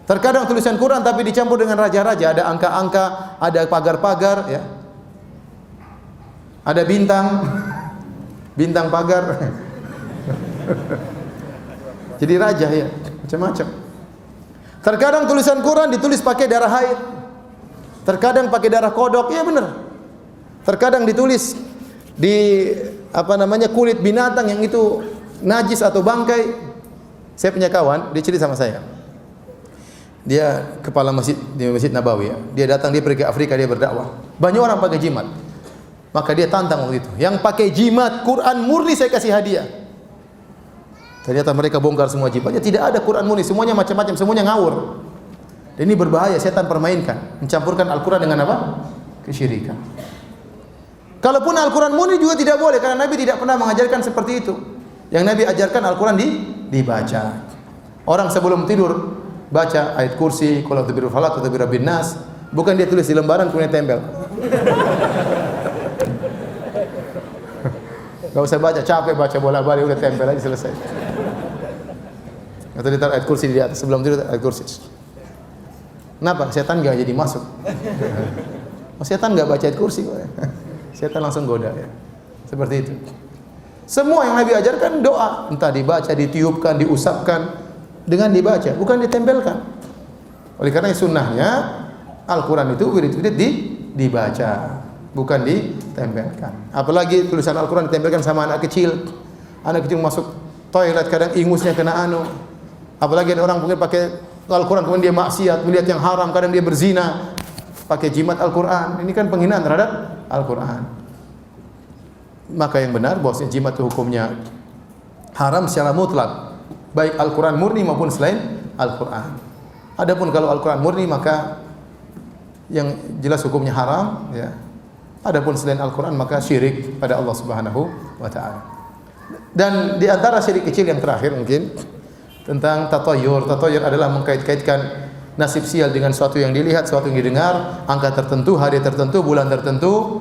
Terkadang tulisan Quran tapi dicampur dengan raja-raja, ada angka-angka, ada pagar-pagar, ya. Ada bintang, bintang pagar. Jadi raja, ya, macam-macam. Terkadang tulisan Quran ditulis pakai darah haid. Terkadang pakai darah kodok, ya benar. Terkadang ditulis di kulit binatang yang itu najis atau bangkai. Saya punya kawan, dia cerita sama saya. Dia kepala masjid di Masjid Nabawi, ya. Dia datang, dia pergi ke Afrika, dia berdakwah. Banyak orang pakai jimat. Maka dia tantang waktu itu. Yang pakai jimat Quran murni saya kasih hadiah. Ternyata mereka bongkar semua jimatnya, tidak ada Quran murni, semuanya macam-macam, semuanya ngawur. Dan ini berbahaya, setan permainkan, mencampurkan Al-Quran dengan apa? Kesyirikan. Kalaupun Al-Quran murni juga tidak boleh, karena Nabi tidak pernah mengajarkan seperti itu. Yang Nabi ajarkan Al-Quran dibaca. Orang sebelum tidur baca ayat kursi, qul a'udzu birabbil falaq, qul a'udzu birabbin nas. Bukan dia tulis di lembaran kemudian tempel. Gak usah baca, capek baca bola-balik, udah tempel aja selesai. Atau ditaruh ayat kursi di atas, sebelum tidur ayat kursi. Kenapa? Setan gak jadi masuk. Oh, setan nggak baca ayat kursi kok. Setan langsung goda ya. Seperti itu. Semua yang Nabi ajarkan doa, entah dibaca, ditiupkan, diusapkan dengan dibaca, bukan ditempelkan. Oleh karena sunnahnya Al-Quran itu wirid-wirid dibaca, bukan ditempelkan. Apalagi tulisan Al-Quran ditempelkan sama anak kecil. Anak kecil masuk toilet kadang ingusnya kena anu. Apalagi ada orang mungkin pakai Al-Quran kemudian dia maksiat, melihat yang haram, kadang dia berzina, pakai jimat Al-Quran. Ini kan penghinaan terhadap Al-Quran. Maka yang benar bahwasanya jimat itu hukumnya haram secara mutlak, baik Al-Quran murni maupun selain Al-Quran. Adapun kalau Al-Quran murni maka yang jelas hukumnya haram, ya. Adapun selain Al-Quran maka syirik pada Allah Subhanahu wa taala. Dan di antara syirik kecil yang terakhir mungkin tentang tatoyur. Tatoyur adalah mengkait-kaitkan nasib sial dengan sesuatu yang dilihat, sesuatu yang didengar, angka tertentu, hari tertentu, bulan tertentu,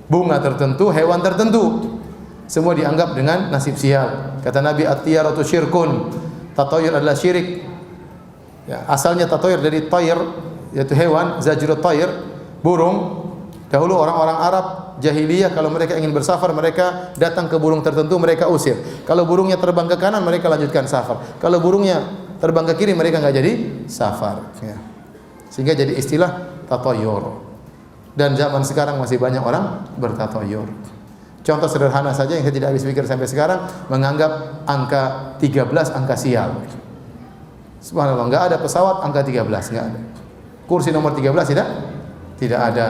bunga tertentu, hewan tertentu. Semua dianggap dengan nasib sial. Kata Nabi, at-tiyaratu syirkun. Tatoyur adalah syirik. Ya, asalnya tatoyur dari toyir, yaitu hewan, zajrut toyir, burung. Dahulu orang-orang Arab jahiliyah kalau mereka ingin bersafar, mereka datang ke burung tertentu, mereka usir. Kalau burungnya terbang ke kanan, mereka lanjutkan safar. Kalau burungnya terbang ke kiri, mereka enggak jadi safar, ya. Sehingga jadi istilah tatoyur. Dan zaman sekarang masih banyak orang bertatoyur. Contoh sederhana saja yang saya tidak habis pikir sampai sekarang, menganggap angka 13 angka sial. Subhanallah, enggak ada pesawat angka 13, enggak ada. Kursi nomor 13 tidak? Tidak ada.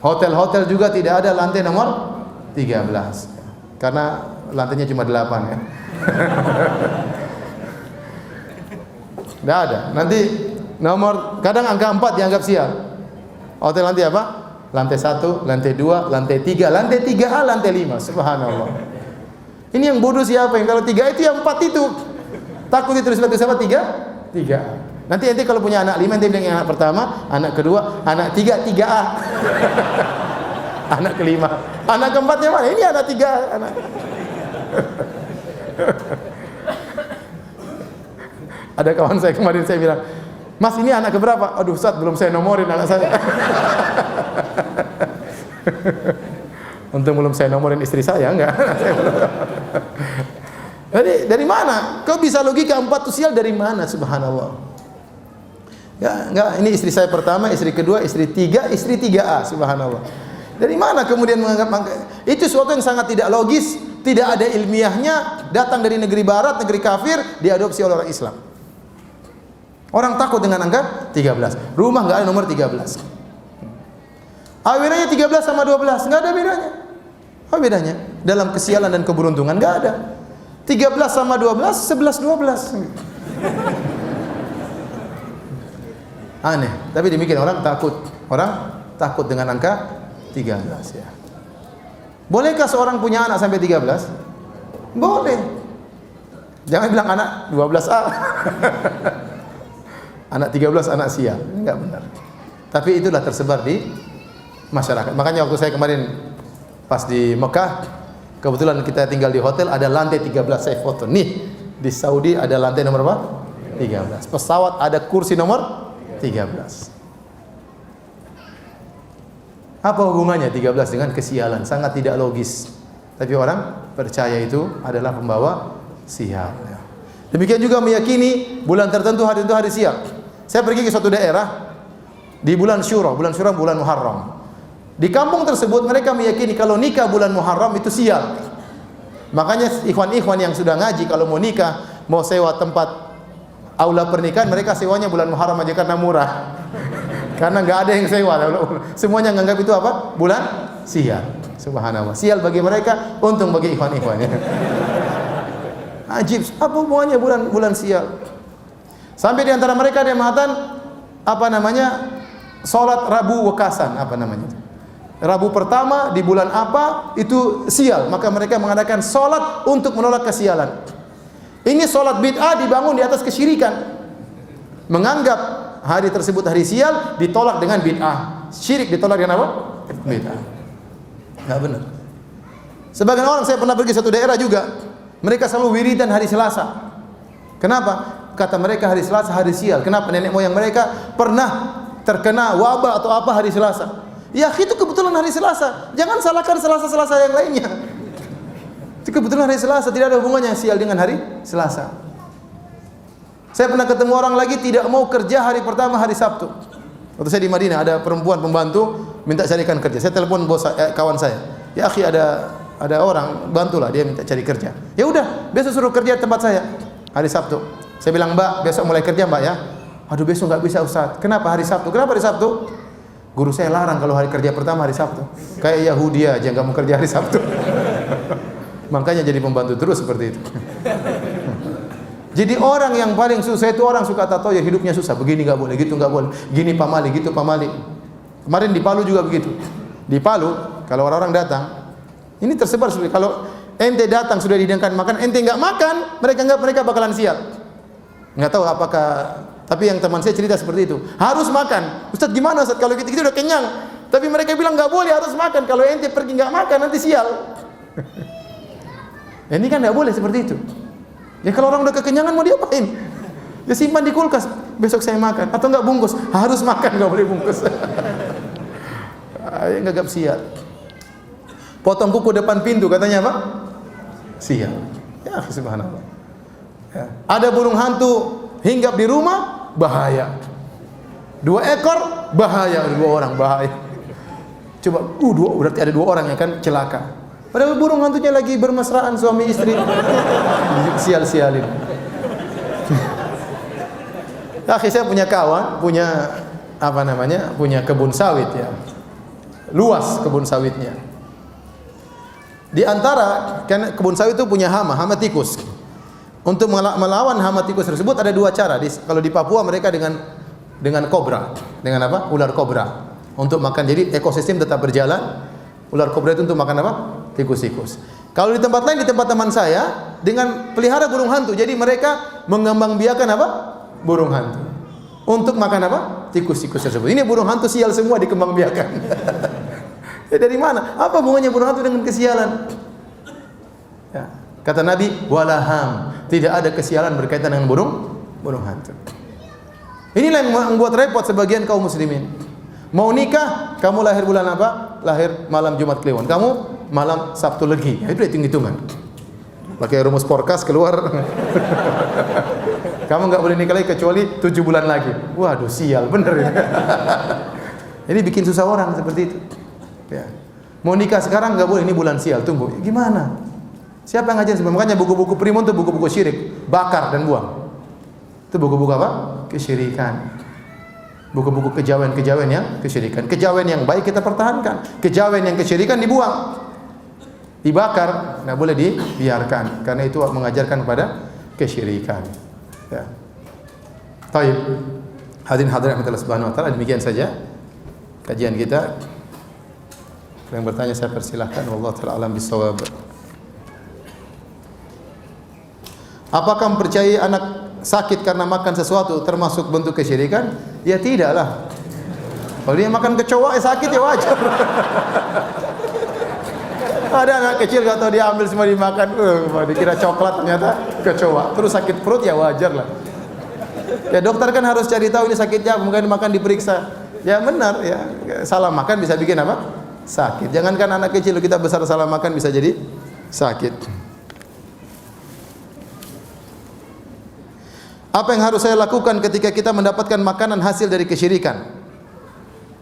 Hotel-hotel juga tidak ada lantai nomor 13. Karena lantainya cuma 8 ya. Tidak ada. Nanti nomor kadang angka 4 dianggap sial. Hotel lantai apa? Lantai 1, lantai 2, lantai 3, lantai 3A, lantai 5. Subhanallah. Ini yang bodoh siapa? Yang kalau 3 itu yang 4 itu. Takut ditulis batu siapa? 3. Nanti kalau punya anak 5, nanti bilang yang anak pertama, anak kedua, anak 3, 3A. Anak kelima. Anak keempatnya mana? Ini anak 3 anak. Ada kawan saya kemarin, saya bilang, Mas ini anak keberapa? Aduh Ustaz, belum saya nomorin anak saya. Untung belum saya nomorin istri saya, enggak. Jadi dari mana? Kau bisa logika 4 itu sial dari mana? Subhanallah. Ya, enggak, ini istri saya pertama, istri kedua, istri 3, istri 3A, subhanallah. Dari mana kemudian menganggap itu sesuatu yang sangat tidak logis, tidak ada ilmiahnya, datang dari negeri barat, negeri kafir, diadopsi oleh orang Islam. Orang takut dengan angka 13. Rumah enggak ada nomor 13. Bedanya 13 sama 12, enggak ada bedanya. Apa bedanya? Dalam kesialan dan keberuntungan enggak ada. 13 sama 12, 11 12. Aneh, tapi demikian orang takut dengan angka 13 ya. Bolehkah seorang punya anak sampai 13? Boleh. Jangan bilang anak 12A. Anak 13 anak sial, enggak benar. Tapi itulah tersebar di masyarakat. Makanya waktu saya kemarin pas di Mekah, kebetulan kita tinggal di hotel, ada lantai 13, saya foto. Nih, di Saudi ada lantai nomor apa? 13. Pesawat ada kursi nomor 13. Apa hubungannya 13 dengan kesialan? Sangat tidak logis. Tapi orang percaya itu adalah pembawa sial. Demikian juga meyakini bulan tertentu hari itu hari sial. Saya pergi ke suatu daerah di bulan Syura bulan Muharram. Di kampung tersebut mereka meyakini kalau nikah bulan Muharram itu sial. Makanya ikhwan-ikhwan yang sudah ngaji kalau mau nikah, mau sewa tempat aula pernikahan, mereka sewanya bulan Muharram aja karena murah. Karena enggak ada yang sewa. Semuanya menganggap itu apa? Bulan sial. Subhanallah. Sial bagi mereka, untung bagi ikhwan-ikhwan. Ajib, apa hubungannya bulan sial? Sampai di antara mereka ada yang mengatakan salat Rabu Wekasan, Rabu pertama di bulan apa itu sial, maka mereka mengadakan salat untuk menolak kesialan. Ini salat bid'ah dibangun di atas kesyirikan. Menganggap hari tersebut hari sial ditolak dengan bid'ah. Syirik ditolak dengan apa? Bid'ah. Enggak benar. Sebagian orang, saya pernah pergi satu daerah juga, mereka selalu wiridan hari Selasa. Kenapa? Kata mereka hari Selasa hari sial. Kenapa? Nenek moyang mereka pernah terkena wabah atau apa hari Selasa. Ya, itu kebetulan hari Selasa. Jangan salahkan Selasa-Selasa yang lainnya. Itu kebetulan hari Selasa, tidak ada hubungannya sial dengan hari Selasa. Saya pernah ketemu orang lagi tidak mau kerja hari pertama hari Sabtu. Waktu saya di Madinah ada perempuan pembantu minta carikan kerja. Saya telepon kawan saya. Ya akhi, ada orang, bantulah dia minta cari kerja. Ya udah, besok suruh kerja di tempat saya hari Sabtu. Saya bilang, "Mbak, besok mulai kerja, Mbak ya." "Aduh, besok enggak bisa, Ustaz." "Kenapa hari Sabtu?" "Kenapa hari Sabtu?" "Guru saya larang kalau hari kerja pertama hari Sabtu." Kayak Yahudi aja enggak mau kerja hari Sabtu. Makanya jadi pembantu terus seperti itu. Jadi orang yang paling susah itu orang suka tato ya hidupnya susah. Begini enggak boleh, gitu enggak boleh. Gini pamali, gitu pamali. Kemarin di Palu juga begitu. Di Palu kalau orang-orang datang, ini tersebar sudah. Kalau ente datang sudah dihidangkan makan, ente enggak makan, mereka bakalan sial. Enggak tahu apakah, tapi yang teman saya cerita seperti itu. Harus makan. Ustaz gimana Ustaz kalau kita udah kenyang? Tapi mereka bilang enggak boleh, harus makan. Kalau ente pergi enggak makan nanti sial. Ini kan enggak boleh seperti itu. Ya kalau orang udah kekenyangan mau diapain? Ya simpan di kulkas, besok saya makan. Atau enggak bungkus, harus makan, enggak boleh bungkus. Enggak sial. Potong kuku depan pintu katanya apa? Sial. Ya subhanallah. Ya. Ada burung hantu hinggap di rumah, bahaya. 2 ekor, bahaya. 2 orang, bahaya. Coba, berarti ada 2 orang yang kan celaka. Padahal burung hantunya lagi bermesraan suami istri. Sial-sialin. Saya punya kawan, punya punya kebun sawit ya. Luas kebun sawitnya. Di antara kan kebun sawit itu punya hama tikus. Untuk melawan hama tikus tersebut ada 2 cara. Kalau di Papua mereka dengan kobra, dengan apa? Ular kobra. Untuk makan, jadi ekosistem tetap berjalan. Ular kobra itu untuk makan apa? Tikus-tikus. Kalau di tempat lain, di tempat teman saya dengan pelihara burung hantu. Jadi mereka mengembangbiakan apa? Burung hantu. Untuk makan apa? Tikus-tikus tersebut. Ini burung hantu sial semua dikembangbiakan. Ya, dari mana? Apa hubungannya burung hantu dengan kesialan? Ya. Kata Nabi, walaham. Tidak ada kesialan berkaitan dengan burung hantu. Inilah yang membuat repot sebagian kaum muslimin. Mau nikah, kamu lahir bulan apa? Lahir malam Jumat Kliwon. Kamu malam Sabtu Legi. Ya, itu hitung-hitungan. Pakai rumus forecast keluar. Kamu enggak boleh nikah lagi kecuali 7 bulan lagi. Waduh, sial bener ya. Ini bikin susah orang seperti itu. Ya. Mau nikah sekarang enggak boleh, ini bulan sial, tunggu. Gimana? Siapa yang ngajarin sebelum? Makanya buku-buku primun itu buku-buku syirik, bakar dan buang. Itu buku-buku apa? Kesyirikan. Buku-buku kejawen-kejawen yang kesyirikan. Kejawen yang baik kita pertahankan. Kejawen yang kesyirikan dibuang. Dibakar, enggak boleh dibiarkan karena itu mengajarkan kepada kesyirikan. Ya. Baik. Hadirin hadirat Allah Subhanahu wa taala, demikian saja kajian kita. Yang bertanya saya persilahkan. Wallahu taala alam bisawab. Apakah mempercayai anak sakit karena makan sesuatu termasuk bentuk kesyirikan? Ya tidaklah. Kalau dia makan kecoa sakit ya wajar. Ada anak kecil enggak tahu dia ambil semua dimakan, dikira coklat ternyata kecoa. Terus sakit perut ya wajar lah. Ya dokter kan harus cari tahu ini sakitnya, mungkin makan diperiksa. Ya benar ya, salah makan bisa bikin apa? Sakit. Jangankan anak kecil, kita besar salah makan bisa jadi sakit. Apa yang harus saya lakukan ketika kita mendapatkan makanan hasil dari kesyirikan?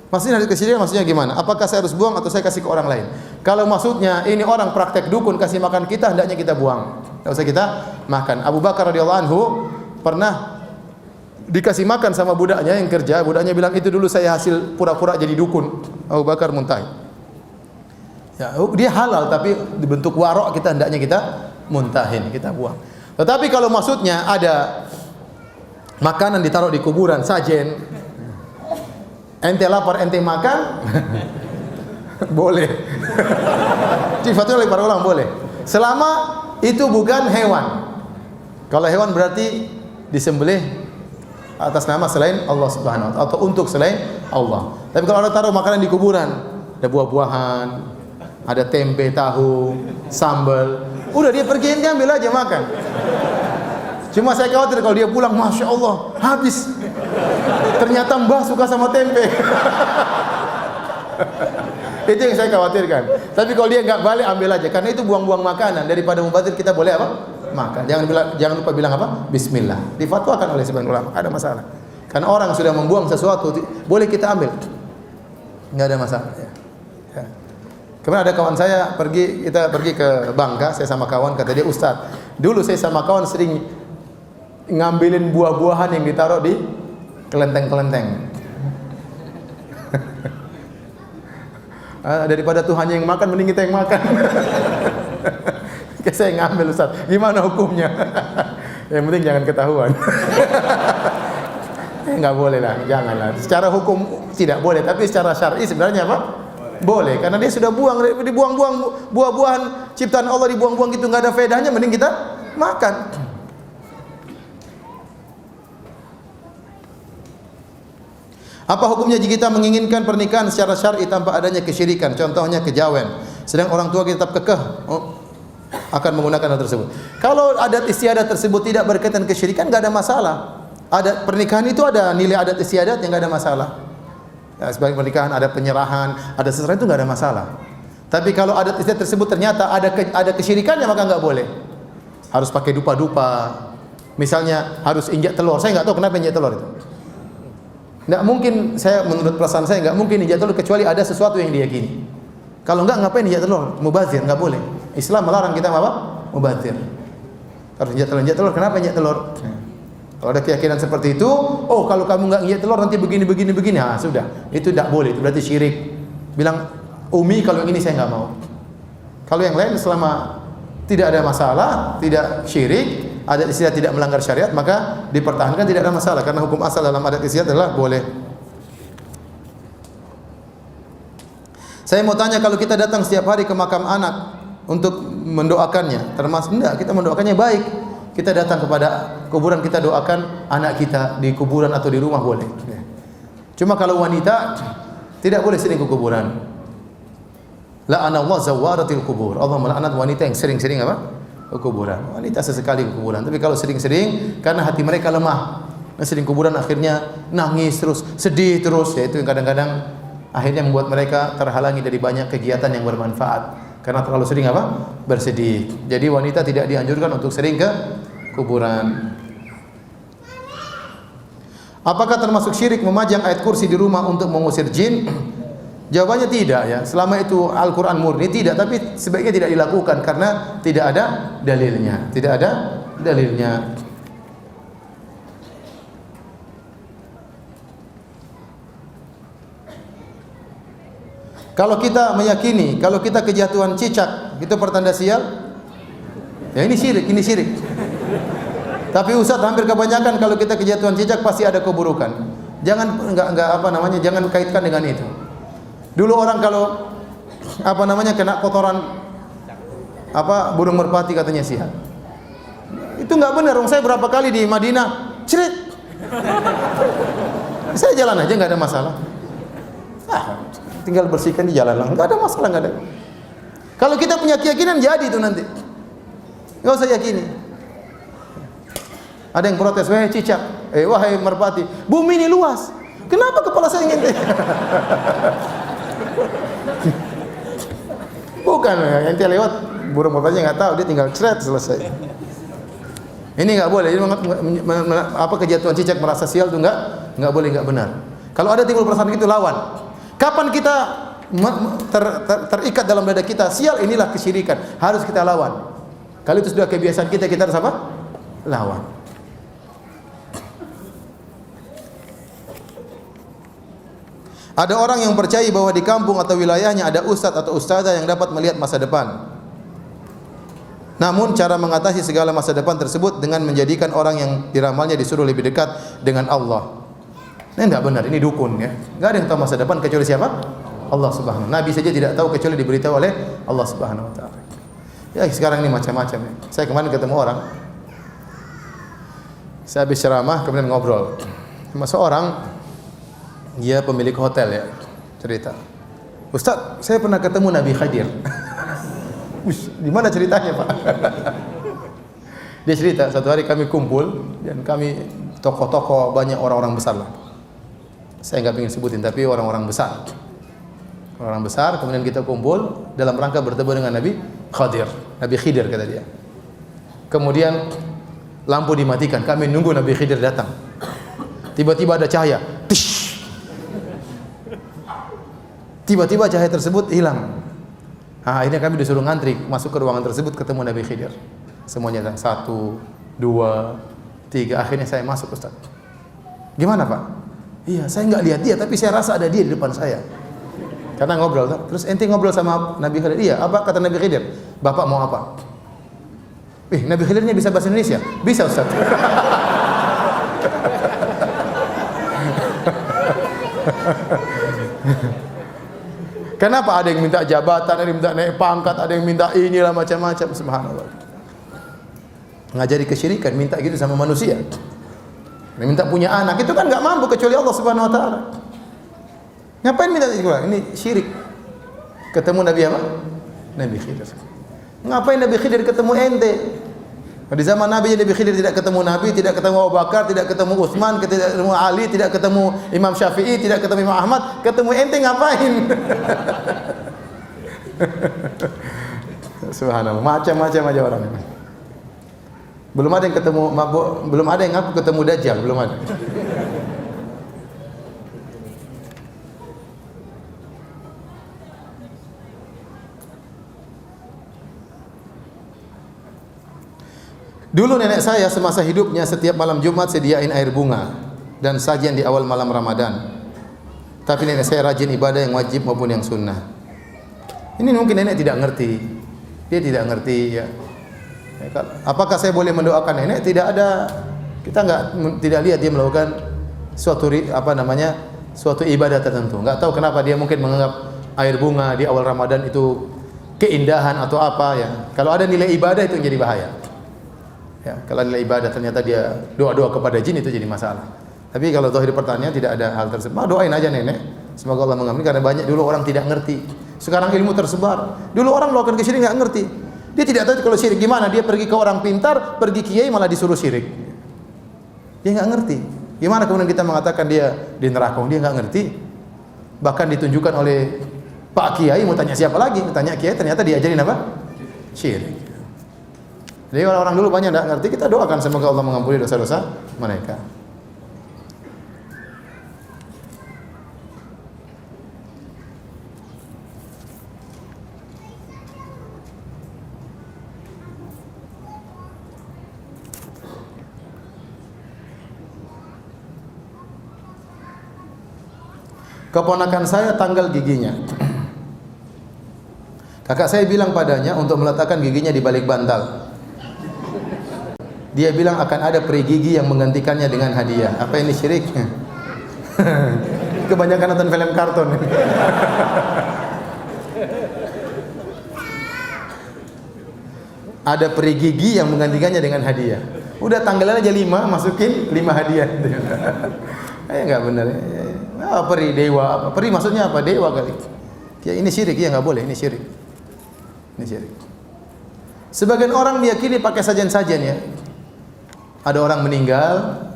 Maksudnya dari kesyirikan maksudnya gimana? Apakah saya harus buang atau saya kasih ke orang lain? Kalau maksudnya ini orang praktek dukun kasih makan kita, hendaknya kita buang. Tidak usah kita makan. Abu Bakar radhiyallahu anhu pernah dikasih makan sama budaknya yang kerja. Budaknya bilang, itu dulu saya hasil pura-pura jadi dukun. Abu Bakar muntah. Ya, dia halal tapi dibentuk warok, kita hendaknya kita muntahin, kita buang. Tetapi kalau maksudnya ada makanan ditaruh di kuburan, sajen, ente lapar ente makan, boleh. Sifatnya oleh para ulama boleh, selama itu bukan hewan. Kalau hewan berarti disembelih atas nama selain Allah Subhanahu wa taala atau untuk selain Allah. Tapi kalau ada taruh makanan di kuburan, ada buah-buahan, ada tempe, tahu, sambal, udah dia pergi ente ambil aja makan. Cuma saya khawatir kalau dia pulang, Masya Allah, habis. Ternyata mbah suka sama tempe. Itu yang saya khawatirkan. Tapi kalau dia nggak balik, ambil aja. Karena itu buang-buang makanan. Daripada mubazir, kita boleh apa? Makan. Jangan lupa bilang apa? Bismillah. Difatwakan oleh sebagian ulama. Ada masalah. Karena orang sudah membuang sesuatu, boleh kita ambil. Nggak ada masalah. Ya. Ya. Kemarin ada kawan saya kita pergi ke Bangka, saya sama kawan, kata dia, Ustaz, dulu saya sama kawan sering ngambilin buah-buahan yang ditaruh di kelenteng-kelenteng. Daripada Tuhan yang makan, mending kita yang makan. Saya ngambil, Ustaz. Gimana hukumnya? Yang penting jangan ketahuan. Nggak boleh lah, janganlah. Secara hukum tidak boleh, tapi secara syar'i sebenarnya apa? Boleh, karena dia sudah dibuang-buang buah-buahan ciptaan Allah, dibuang-buang gitu, nggak ada faedahnya, mending kita makan. Apa hukumnya jika kita menginginkan pernikahan secara syar'i tanpa adanya kesyirikan? Contohnya kejawen. Sedang orang tua kita tetap kekeh akan menggunakan hal tersebut. Kalau adat istiadat tersebut tidak berkaitan kesyirikan, nggak ada masalah. Ada pernikahan itu ada nilai adat istiadat yang nggak ada masalah. Ya, sebagai pernikahan ada penyerahan, ada sesuatu itu nggak ada masalah. Tapi kalau adat istiadat tersebut ternyata ada kesyirikannya, maka nggak boleh. Harus pakai dupa-dupa. Misalnya harus injak telur. Saya nggak tahu kenapa injak telur itu. Nggak mungkin, menurut perasaan saya nggak mungkin injak telur kecuali ada sesuatu yang diyakini. Kalau nggak, ngapain injak telur? Mubazir, nggak boleh. Islam melarang kita apa? Mubazir. Harus injak telur. Kenapa injak telur? Kalau ada keyakinan seperti itu, oh kalau kamu nggak injak telur nanti begini, sudah. Itu tidak boleh, itu berarti syirik. Bilang, Umi kalau yang ini saya nggak mau. Kalau yang lain selama tidak ada masalah, tidak syirik, adat istiadat tidak melanggar syariat, maka dipertahankan, tidak ada masalah. Karena hukum asal dalam adat istiadat adalah boleh. Saya mau tanya, kalau kita datang setiap hari ke makam anak untuk mendoakannya, termasuk enggak, kita mendoakannya baik. Kita datang kepada kuburan, kita doakan anak kita di kuburan atau di rumah boleh. Cuma kalau wanita tidak boleh sering ke kuburan. La'anallahu zawaratil kubur. Allah melaknat wanita yang sering-sering apa? Ke kuburan. Wanita sesekali ke kuburan. Tapi kalau sering-sering, karena hati mereka lemah. Sering kuburan akhirnya nangis terus, sedih terus. Yaitu yang kadang-kadang akhirnya membuat mereka terhalangi dari banyak kegiatan yang bermanfaat. Karena terlalu sering apa? Bersedih. Jadi wanita tidak dianjurkan untuk sering ke kuburan. Apakah termasuk syirik memajang ayat kursi di rumah untuk mengusir jin? Jawabannya tidak ya. Selama itu Al-Quran murni tidak, tapi sebaiknya tidak dilakukan karena tidak ada dalilnya. Tidak ada dalilnya. Kalau kita meyakini, kalau kita kejatuhan cicak, itu pertanda sial. Ya ini syirik. Tapi Ustaz, hampir kebanyakan kalau kita kejatuhan cicak pasti ada keburukan. Jangan jangan kaitkan dengan itu. Dulu orang kalau kena kotoran burung merpati katanya sial. Itu enggak benar. Saya berapa kali di Madinah, cerit. Saya jalan aja enggak ada masalah. Tinggal bersihkan di jalan lah, enggak ada masalah, enggak ada. Kalau kita punya keyakinan jadi itu nanti. Enggak usah yakini. Ada yang protes, wahai cicak, wahai merpati, bumi ini luas. Kenapa kepala saya ngintip? Bukan, ente lewat burung merpatinya enggak tahu, dia tinggal cret selesai. Ini enggak boleh. Jadi kejatuhan cicak merasa sial itu enggak boleh, enggak benar. Kalau ada timbul perasaan itu lawan. Kapan kita terikat dalam dada kita, sial inilah kesyirikan, harus kita lawan. Kalau itu sudah kebiasaan kita harus apa? Lawan. Ada orang yang percaya bahwa di kampung atau wilayahnya ada ustadz atau ustazah yang dapat melihat masa depan. Namun cara mengatasi segala masa depan tersebut dengan menjadikan orang yang diramalnya disuruh lebih dekat dengan Allah. Ini tidak benar, ini dukun ya. Tidak ada yang tahu masa depan kecuali siapa? Allah Subhanahu. Nabi saja tidak tahu kecuali diberitahu oleh Allah Subhanahu wa taala. Ya sekarang ini macam-macam ya. Saya kemarin ketemu orang. Saya habis ceramah kemudian ngobrol sama seorang, dia pemilik hotel ya, cerita. Ustaz, saya pernah ketemu Nabi Khadir. Di mana ceritanya, Pak? Dia cerita, satu hari kami kumpul dan kami tokoh-tokoh, banyak orang-orang besar lah. Saya nggak ingin sebutin, tapi orang-orang besar. orang besar, kemudian kita kumpul dalam rangka bertemu dengan Nabi Khidir kata dia. Kemudian lampu dimatikan, kami nunggu Nabi Khidir datang. Tiba-tiba ada cahaya. Tish. Tiba-tiba cahaya tersebut hilang. Akhirnya kami disuruh ngantri masuk ke ruangan tersebut, ketemu Nabi Khidir. Semuanya ada 1, 2, 3. Akhirnya saya masuk, Ustaz. Gimana Pak? Iya, saya nggak lihat dia, tapi saya rasa ada dia di depan saya. Karena ngobrol, terus ente ngobrol sama Nabi Khidir. Iya, apa kata Nabi Khidir? Bapak mau apa? Nabi Khidirnya bisa bahasa Indonesia? Bisa Ustaz. Kenapa ada yang minta jabatan, ada yang minta naik pangkat, ada yang minta inilah macam-macam, subhanallah. Ngajari kesyirikan, minta gitu sama manusia. Minta punya anak, itu kan nggak mampu kecuali Allah Subhanahu wa taala. Ngapain minta itu? Ini syirik. Ketemu Nabi apa? Nabi Khidir. Ngapain Nabi Khidir ketemu ente? Di zaman Nabi Khidir tidak ketemu Nabi, tidak ketemu Abu Bakar, tidak ketemu Utsman, tidak ketemu Ali, tidak ketemu Imam Syafi'i, tidak ketemu Imam Ahmad, ketemu ente ngapain? Subhanallah, macam-macam aja orang. Belum ada yang ketemu belum ada yang ngaku ketemu Dajjal, belum ada. Dulu nenek saya semasa hidupnya setiap malam Jumat sediain air bunga dan sajian di awal malam Ramadan. Tapi nenek saya rajin ibadah yang wajib maupun yang sunnah. Ini mungkin nenek tidak ngerti. Dia tidak ngerti ya. Apakah saya boleh mendoakan nenek? Tidak ada. Kita tidak lihat dia melakukan suatu suatu ibadah tertentu. Enggak tahu kenapa dia mungkin menganggap air bunga di awal Ramadan itu keindahan atau apa ya. Kalau ada nilai ibadah itu yang jadi bahaya. Ya, kalau nilai ibadah ternyata dia doa-doa kepada jin itu jadi masalah. Tapi kalau zahir pertanyaan tidak ada hal tersebut. Doain aja nenek. Semoga Allah mengampuni karena banyak dulu orang tidak ngerti. Sekarang ilmu tersebar. Dulu orang melakukan kesyirikan enggak ngerti. Dia tidak tahu kalau syirik gimana. Dia pergi ke orang pintar, pergi kiai malah disuruh syirik. Dia enggak ngerti. Gimana kemudian kita mengatakan dia di neraka? Dia enggak ngerti. Bahkan ditunjukkan oleh Pak Kiai, mau tanya siapa lagi? Tanya kiai ternyata diajarin apa? Syirik. Jadi orang-orang dulu banyak tidak ngerti, kita doakan semoga Allah mengampuni dosa-dosa mereka. Keponakan saya tanggal giginya. Kakak saya bilang padanya untuk meletakkan giginya di balik bantal. Dia bilang akan ada peri gigi yang menggantikannya dengan hadiah. Apa ini syirik? Kebanyakan nonton film kartun. Ada peri gigi yang menggantikannya dengan hadiah. Udah tanggalan aja 5, masukin 5 hadiah. Enggak benar. Peri dewa apa? Peri maksudnya apa? Dewa kali. Ya ini syirik, ya enggak boleh, ini syirik. Ini syirik. Sebagian orang meyakini pakai sajian-sajian ya. Ada orang meninggal,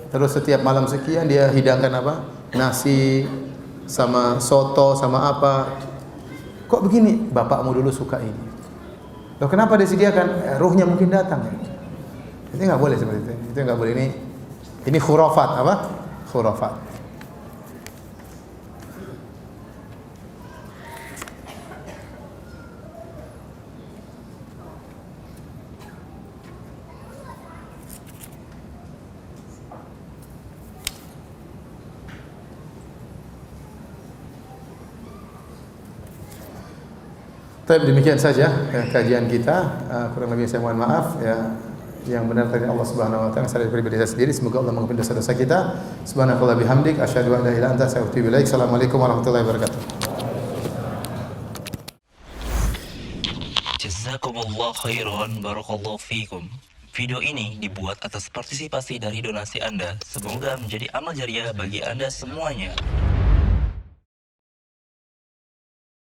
terus setiap malam sekian dia hidangkan apa? Nasi sama soto sama apa? Kok begini? Bapakmu dulu suka ini. Loh kenapa disediakan? Ruhnya mungkin datang. Itu nggak boleh seperti itu. Itu nggak boleh. Ini khurafat apa? Khurafat. Baik, demikian saja kajian kita. Kurang lebih saya mohon maaf ya. Yang benar dari Allah Subhanahu wa taala, saya pribadi saya sendiri. Semoga Allah mengampuni dosa-dosa kita. Subhanallahi bihamdik, asyhadu an la ilaha illa anta, astaghfiruka wa atubu ilaik. Assalamualaikum warahmatullahi wabarakatuh. Jazakumullah khairan, barakallahu fikum. Video ini dibuat atas partisipasi dari donasi Anda. Semoga menjadi amal jariah bagi Anda semuanya.